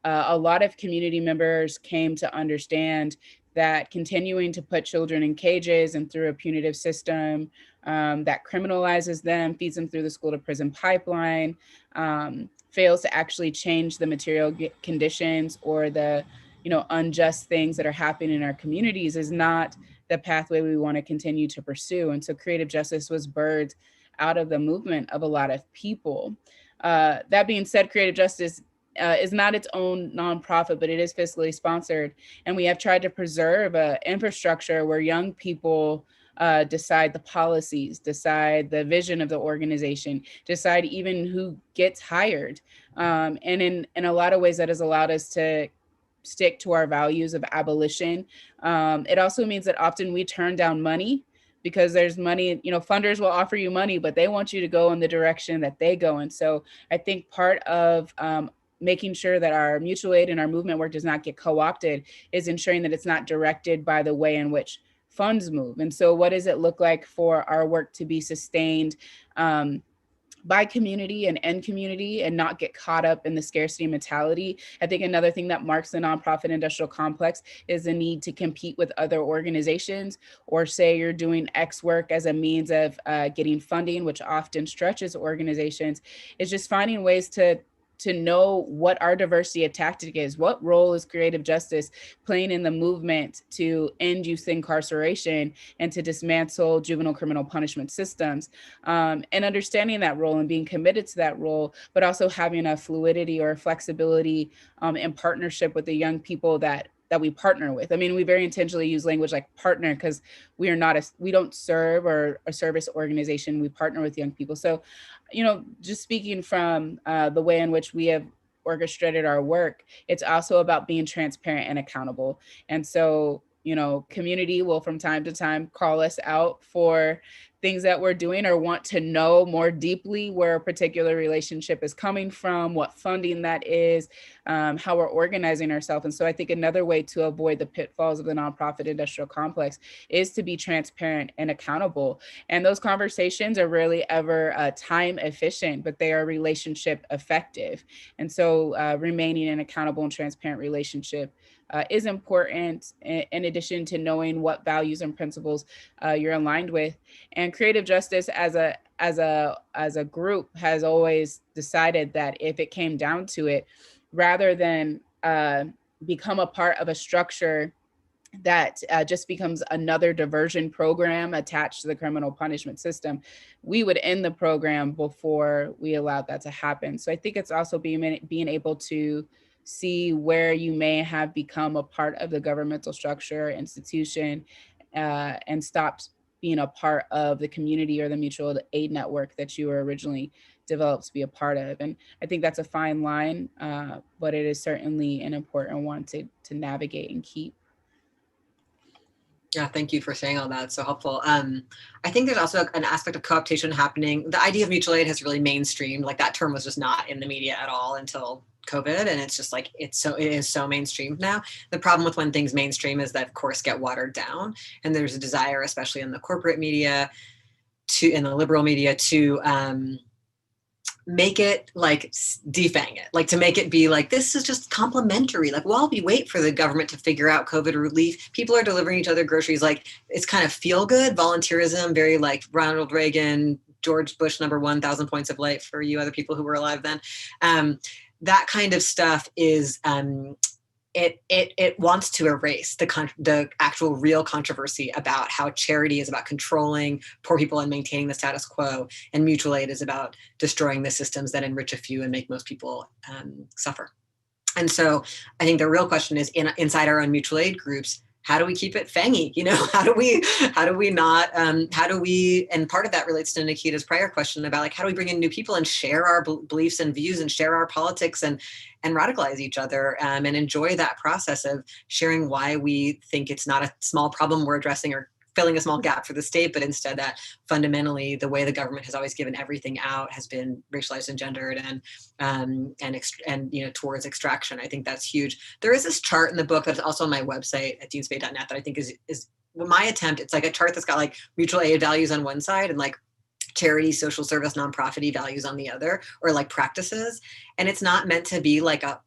a lot of community members came to understand that continuing to put children in cages and through a punitive system that criminalizes them, feeds them through the school to prison pipeline, fails to actually change the material conditions or the unjust things that are happening in our communities is not the pathway we want to continue to pursue. And so creative justice was birthed out of the movement of a lot of people. That being said, creative justice is not its own nonprofit, but it is fiscally sponsored. And we have tried to preserve an infrastructure where young people decide the policies, decide the vision of the organization, decide even who gets hired. And in a lot of ways, that has allowed us to stick to our values of abolition. It also means that often we turn down money because there's money, funders will offer you money, but they want you to go in the direction that they go. And so I think part of making sure that our mutual aid and our movement work does not get co-opted is ensuring that it's not directed by the way in which funds move. And so what does it look like for our work to be sustained by community and end community and not get caught up in the scarcity mentality? I think another thing that marks the nonprofit industrial complex is the need to compete with other organizations, or say you're doing X work as a means of getting funding, which often stretches organizations. It's just finding ways to know what our diversity of tactic is. What role is creative justice playing in the movement to end youth incarceration and to dismantle juvenile criminal punishment systems? And understanding that role and being committed to that role, but also having a fluidity or flexibility in partnership with the young people that we partner with. I mean, we very intentionally use language like partner because we don't serve or a service organization, we partner with young people. So, just speaking from the way in which we have orchestrated our work, it's also about being transparent and accountable. And so, community will from time to time call us out for things that we're doing or want to know more deeply where a particular relationship is coming from, what funding that is, how we're organizing ourselves. And so I think another way to avoid the pitfalls of the nonprofit industrial complex is to be transparent and accountable. And those conversations are rarely ever time efficient, but they are relationship effective. And so remaining an accountable and transparent relationship is important in addition to knowing what values and principles you're aligned with. And creative justice as a group has always decided that if it came down to it, rather than become a part of a structure that just becomes another diversion program attached to the criminal punishment system, we would end the program before we allowed that to happen. So I think it's also being able to see where you may have become a part of the governmental structure, institution, and stopped being a part of the community or the mutual aid network that you were originally developed to be a part of. And I think that's a fine line, but it is certainly an important one to navigate and keep. Yeah, thank you for saying all that. It's so helpful. I think there's also an aspect of co-optation happening. The idea of mutual aid has really mainstreamed. Like that term was just not in the media at all until COVID, and it's just like it is so mainstream now. The problem with when things mainstream is that, of course, get watered down, and there's a desire, especially in the corporate media, in the liberal media, to make it like defang it, like to make it be like, this is just complimentary. Like while we wait for the government to figure out COVID relief, people are delivering each other groceries. Like it's kind of feel good volunteerism, very like Ronald Reagan, George Bush #1, 1,000 points of light for you other people who were alive then. That kind of stuff is it wants to erase the actual real controversy about how charity is about controlling poor people and maintaining the status quo, and mutual aid is about destroying the systems that enrich a few and make most people suffer. And so I think the real question is inside our own mutual aid groups, how do we keep it fangy? You know, how do we not, and part of that relates to Nikita's prior question about like, how do we bring in new people and share our beliefs and views and share our politics and radicalize each other, and enjoy that process of sharing why we think it's not a small problem we're addressing or filling a small gap for the state, but instead that fundamentally the way the government has always given everything out has been racialized and gendered and you know, towards extraction. I think that's huge. There is this chart in the book that's also on my website at deanspade.net that I think is my attempt. It's like a chart that's got like mutual aid values on one side and like charity, social service, nonprofit values on the other, or like practices. And it's not meant to be like a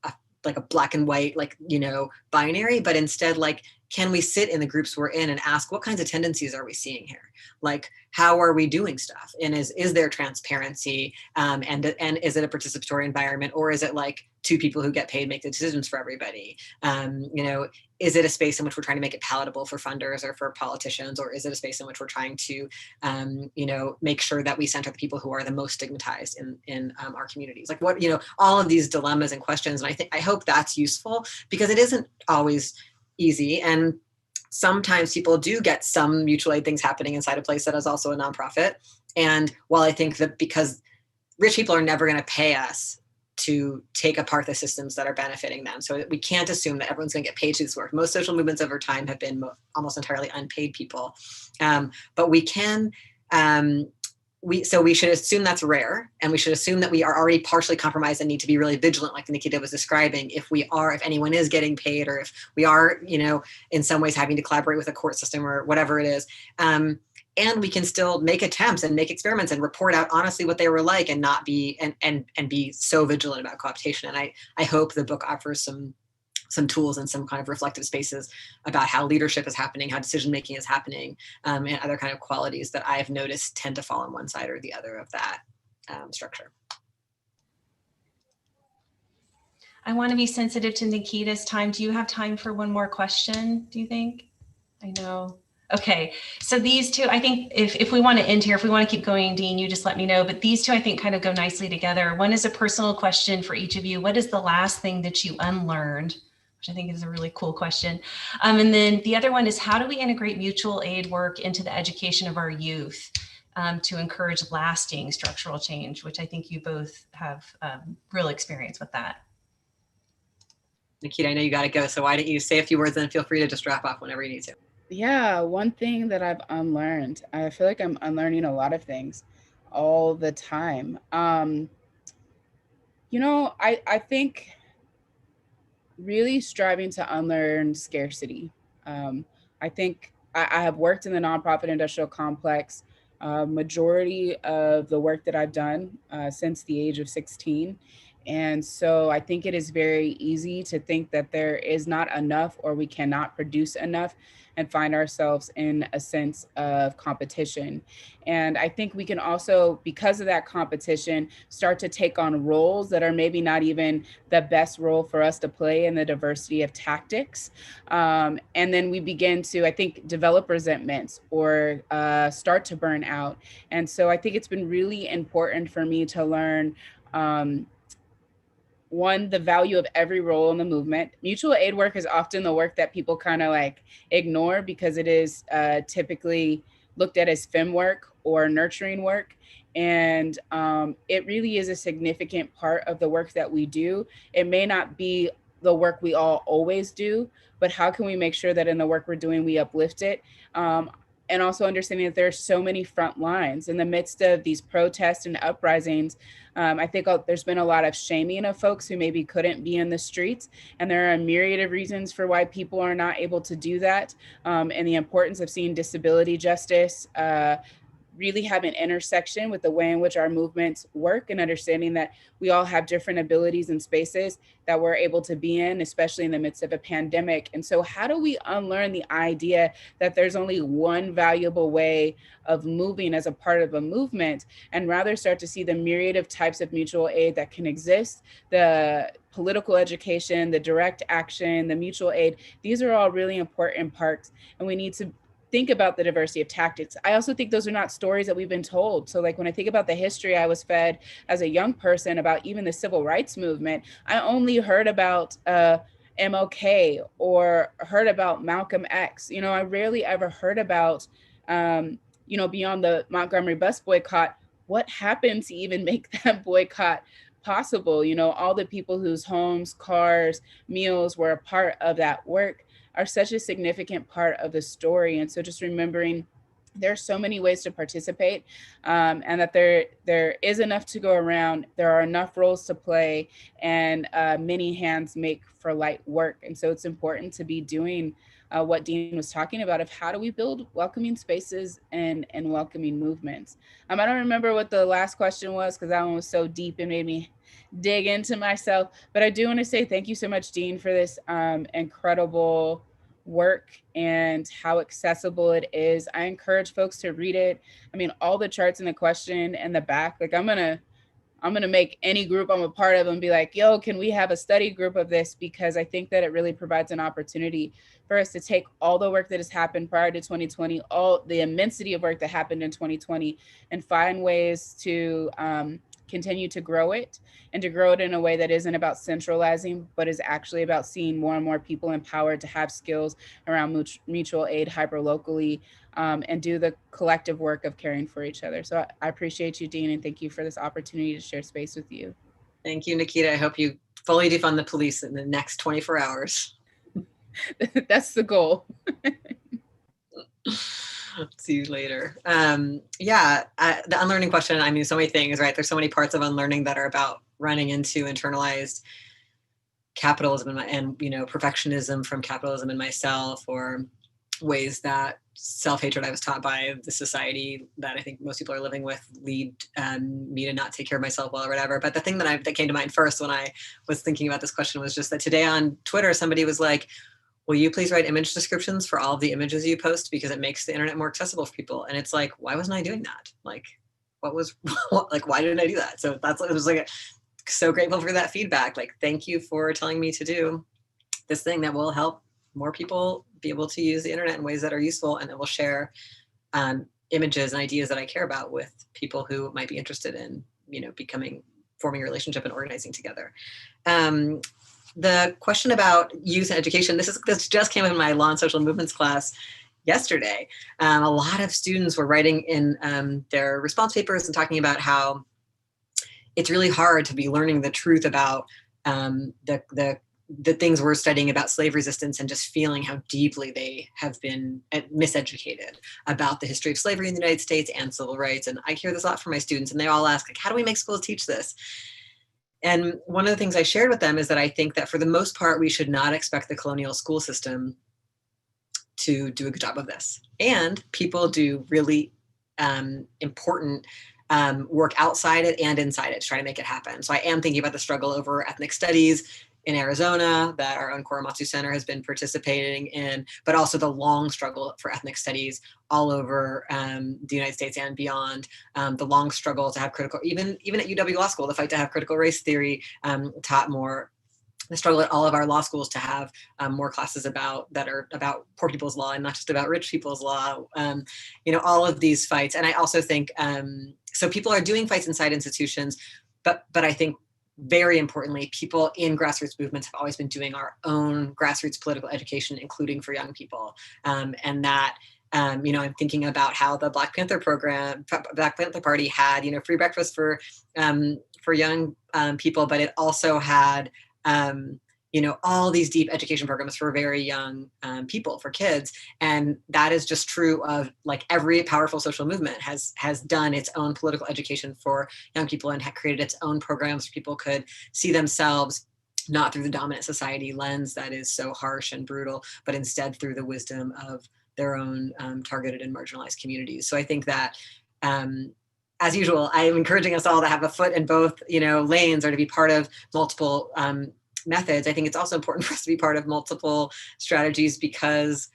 black and white, like, you know, binary, but instead like, can we sit in the groups we're in and ask what kinds of tendencies are we seeing here? Like, how are we doing stuff? And is there transparency? And is it a participatory environment, or is it like two people who get paid make the decisions for everybody? You know, is it a space in which we're trying to make it palatable for funders or for politicians, or is it a space in which we're trying to, you know, make sure that we center the people who are the most stigmatized in our communities? Like what, you know, all of these dilemmas and questions. And I hope that's useful, because it isn't always easy. And sometimes people do get some mutual aid things happening inside a place that is also a nonprofit. And while I think that because rich people are never going to pay us to take apart the systems that are benefiting them, so we can't assume that everyone's going to get paid to this work. Most social movements over time have been almost entirely unpaid people. But we can, so we should assume that's rare, and we should assume that we are already partially compromised and need to be really vigilant, like Nikita was describing, if anyone is getting paid, or if we are, you know, in some ways having to collaborate with a court system or whatever it is. And we can still make attempts and make experiments and report out honestly what they were like, and not be and be so vigilant about co-optation. And I hope the book offers some tools and some kind of reflective spaces about how leadership is happening, how decision-making is happening, and other kind of qualities that I've noticed tend to fall on one side or the other of that structure. I want to be sensitive to Nikita's time. Do you have time for one more question, do you think? I know. Okay, so these two, I think if we want to end here, if we want to keep going, Dean, you just let me know. But these two, I think, kind of go nicely together. One is a personal question for each of you. What is the last thing that you unlearned? Which I think is a really cool question. And then the other one is, how do we integrate mutual aid work into the education of our youth to encourage lasting structural change, which I think you both have real experience with that. Nikita, I know you got to go, so why don't you say a few words and feel free to just wrap up whenever you need to. Yeah, one thing that I've unlearned, I feel like I'm unlearning a lot of things all the time. You know, I think really striving to unlearn scarcity. I think I have worked in the nonprofit industrial complex. Majority of the work that I've done since the age of 16. And so I think it is very easy to think that there is not enough or we cannot produce enough and find ourselves in a sense of competition. And I think we can also, because of that competition, start to take on roles that are maybe not even the best role for us to play in the diversity of tactics. And then we begin to, I think, develop resentments or start to burn out. And so I think it's been really important for me to learn one, the value of every role in the movement. Mutual aid work is often the work that people kind of like ignore because it is typically looked at as fem work or nurturing work. And it really is a significant part of the work that we do. It may not be the work we all always do, but how can we make sure that in the work we're doing, we uplift it? And also understanding that there are so many front lines in the midst of these protests and uprisings. I think there's been a lot of shaming of folks who maybe couldn't be in the streets. And there are a myriad of reasons for why people are not able to do that. And the importance of seeing disability justice really have an intersection with the way in which our movements work and understanding that we all have different abilities and spaces that we're able to be in, especially in the midst of a pandemic. And so how do we unlearn the idea that there's only one valuable way of moving as a part of a movement and rather start to see the myriad of types of mutual aid that can exist, the political education, the direct action, the mutual aid, these are all really important parts. And we need to think about the diversity of tactics. I also think those are not stories that we've been told. So like when I think about the history I was fed as a young person about even the civil rights movement, I only heard about MLK or heard about Malcolm X. You know, I rarely ever heard about, you know, beyond the Montgomery bus boycott, what happened to even make that boycott possible? You know, all the people whose homes, cars, meals were a part of that work are such a significant part of the story. And so just remembering there's so many ways to participate and that there is enough to go around, there are enough roles to play, and many hands make for light work. And so it's important to be doing what Dean was talking about of how do we build welcoming spaces and welcoming movements. I don't remember what the last question was because that one was so deep and made me dig into myself, but I do want to say thank you so much, Dean, for this incredible work and how accessible it is. I encourage folks to read it. I mean, all the charts in the question and the back, like I'm gonna make any group I'm a part of and be like, yo, can we have a study group of this? Because I think that it really provides an opportunity for us to take all the work that has happened prior to 2020, all the immensity of work that happened in 2020, and find ways to continue to grow it and to grow it in a way that isn't about centralizing, but is actually about seeing more and more people empowered to have skills around mutual aid hyperlocally and do the collective work of caring for each other. So I appreciate you, Dean, and thank you for this opportunity to share space with you. Thank you, Nikita. I hope you fully defund the police in the next 24 hours. That's the goal. See you later. The unlearning question, I mean, so many things, right? There's so many parts of unlearning that are about running into internalized capitalism and you know, perfectionism from capitalism in myself, or ways that self-hatred I was taught by the society that I think most people are living with lead me to not take care of myself well or whatever. But the thing that came to mind first when I was thinking about this question was just that today on Twitter, somebody was like, will you please write image descriptions for all of the images you post because it makes the internet more accessible for people? And it's like, why wasn't I doing that? Like, why didn't I do that? So it was like, so grateful for that feedback. Like, thank you for telling me to do this thing that will help more people be able to use the internet in ways that are useful, and that will share images and ideas that I care about with people who might be interested in, you know, forming a relationship and organizing together. The question about youth and education, this just came up in my Law and Social Movements class yesterday. A lot of students were writing in their response papers and talking about how it's really hard to be learning the truth about the things we're studying about slave resistance and just feeling how deeply they have been miseducated about the history of slavery in the United States and civil rights. And I hear this a lot from my students, and they all ask, like, how do we make schools teach this? And one of the things I shared with them is that I think that for the most part, we should not expect the colonial school system to do a good job of this. And people do really important work outside it and inside it to try to make it happen. So I am thinking about the struggle over ethnic studies in Arizona that our own Korematsu Center has been participating in, but also the long struggle for ethnic studies all over the United States and beyond. The long struggle to have critical, even at UW Law School, the fight to have critical race theory taught more. The struggle at all of our law schools to have more classes that are about poor people's law and not just about rich people's law. All of these fights. And I also think, so people are doing fights inside institutions, but I think very importantly, people in grassroots movements have always been doing our own grassroots political education, including for young people. And that, I'm thinking about how the Black Panther Party had, free breakfast for young people, but it also had, all these deep education programs for very young people, for kids. And that is just true of like every powerful social movement has done its own political education for young people and had created its own programs where people could see themselves not through the dominant society lens that is so harsh and brutal, but instead through the wisdom of their own targeted and marginalized communities. So I think that as usual, I am encouraging us all to have a foot in both, lanes, or to be part of multiple methods. I think it's also important for us to be part of multiple strategies because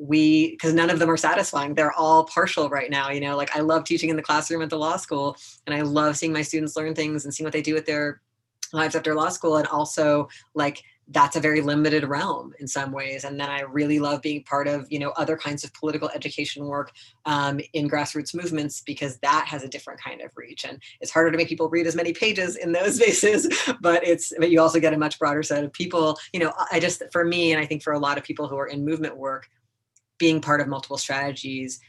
none of them are satisfying. They're all partial right now. Like I love teaching in the classroom at the law school, and I love seeing my students learn things and seeing what they do with their lives after law school. And also like that's a very limited realm in some ways. And then I really love being part of, other kinds of political education work in grassroots movements, because that has a different kind of reach. And it's harder to make people read as many pages in those spaces, but you also get a much broader set of people. For me, and I think for a lot of people who are in movement work, being part of multiple strategies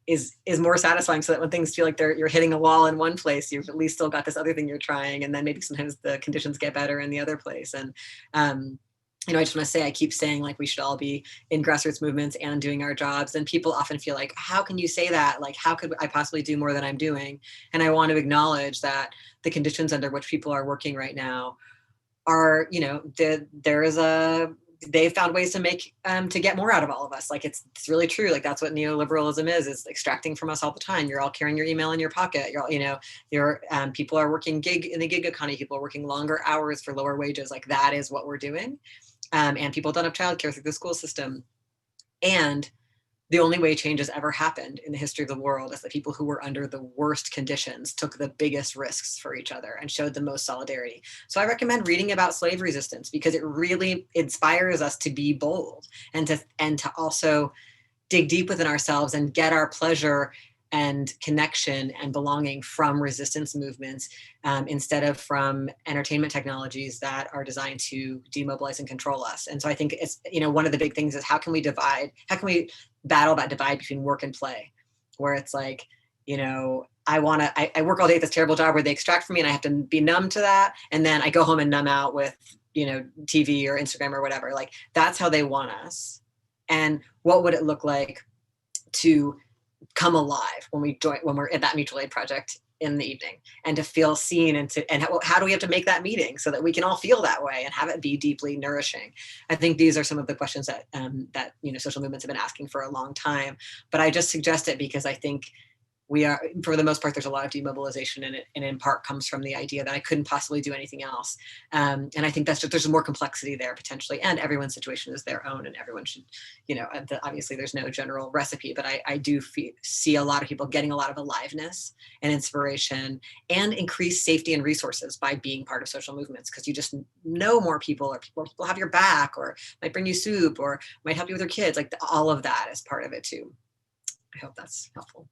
is more satisfying, so that when things feel like you're hitting a wall in one place, you've at least still got this other thing you're trying, and then maybe sometimes the conditions get better in the other place. And I just want to say, I keep saying like we should all be in grassroots movements and doing our jobs, and people often feel like, how can you say that? Like, how could I possibly do more than I'm doing? And I want to acknowledge that the conditions under which people are working right now are, they've found ways to make to get more out of all of us. Like it's really true. Like that's what neoliberalism is extracting from us all the time. You're all carrying your email in your pocket. People are working in the gig economy. People are working longer hours for lower wages. Like that is what we're doing. And people don't have childcare through the school system. And the only way change has ever happened in the history of the world is that people who were under the worst conditions took the biggest risks for each other and showed the most solidarity. So I recommend reading about slave resistance, because it really inspires us to be bold and to also dig deep within ourselves and get our pleasure and connection and belonging from resistance movements instead of from entertainment technologies that are designed to demobilize and control us. And so I think it's, one of the big things is how can we battle that divide between work and play, where it's like, I work all day at this terrible job where they extract from me and I have to be numb to that. And then I go home and numb out with, TV or Instagram or whatever. Like that's how they want us. And what would it look like to come alive when we're at that mutual aid project in the evening, and to feel seen, and how do we have to make that meeting so that we can all feel that way and have it be deeply nourishing? I think these are some of the questions that social movements have been asking for a long time, but I just suggest it because I think we are, for the most part, there's a lot of demobilization in it, and in part comes from the idea that I couldn't possibly do anything else. And I think there's more complexity there potentially, and everyone's situation is their own, and everyone should, obviously there's no general recipe, but I do see a lot of people getting a lot of aliveness and inspiration and increased safety and resources by being part of social movements, because you just know more people, or people have your back, or might bring you soup, or might help you with your kids. Like all of that is part of it too. I hope that's helpful.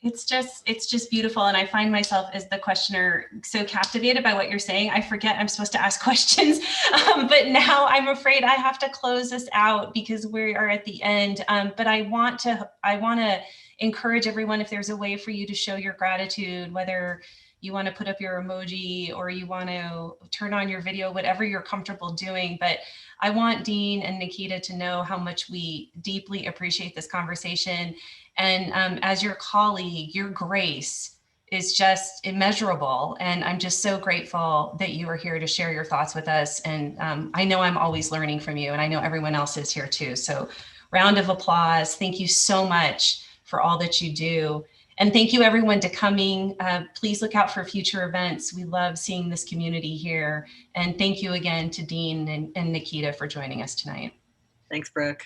It's just beautiful. And I find myself as the questioner so captivated by what you're saying. I forget I'm supposed to ask questions, but now I'm afraid I have to close this out because we are at the end. But I want to encourage everyone, if there's a way for you to show your gratitude, whether you want to put up your emoji or you want to turn on your video, whatever you're comfortable doing. But I want Dean and Nikita to know how much we deeply appreciate this conversation. And as your colleague, your grace is just immeasurable. And I'm just so grateful that you are here to share your thoughts with us. And I know I'm always learning from you, and I know everyone else is here too. So round of applause. Thank you so much for all that you do. And thank you everyone to coming. Please look out for future events. We love seeing this community here. And thank you again to Dean and Nikita for joining us tonight. Thanks, Brooke.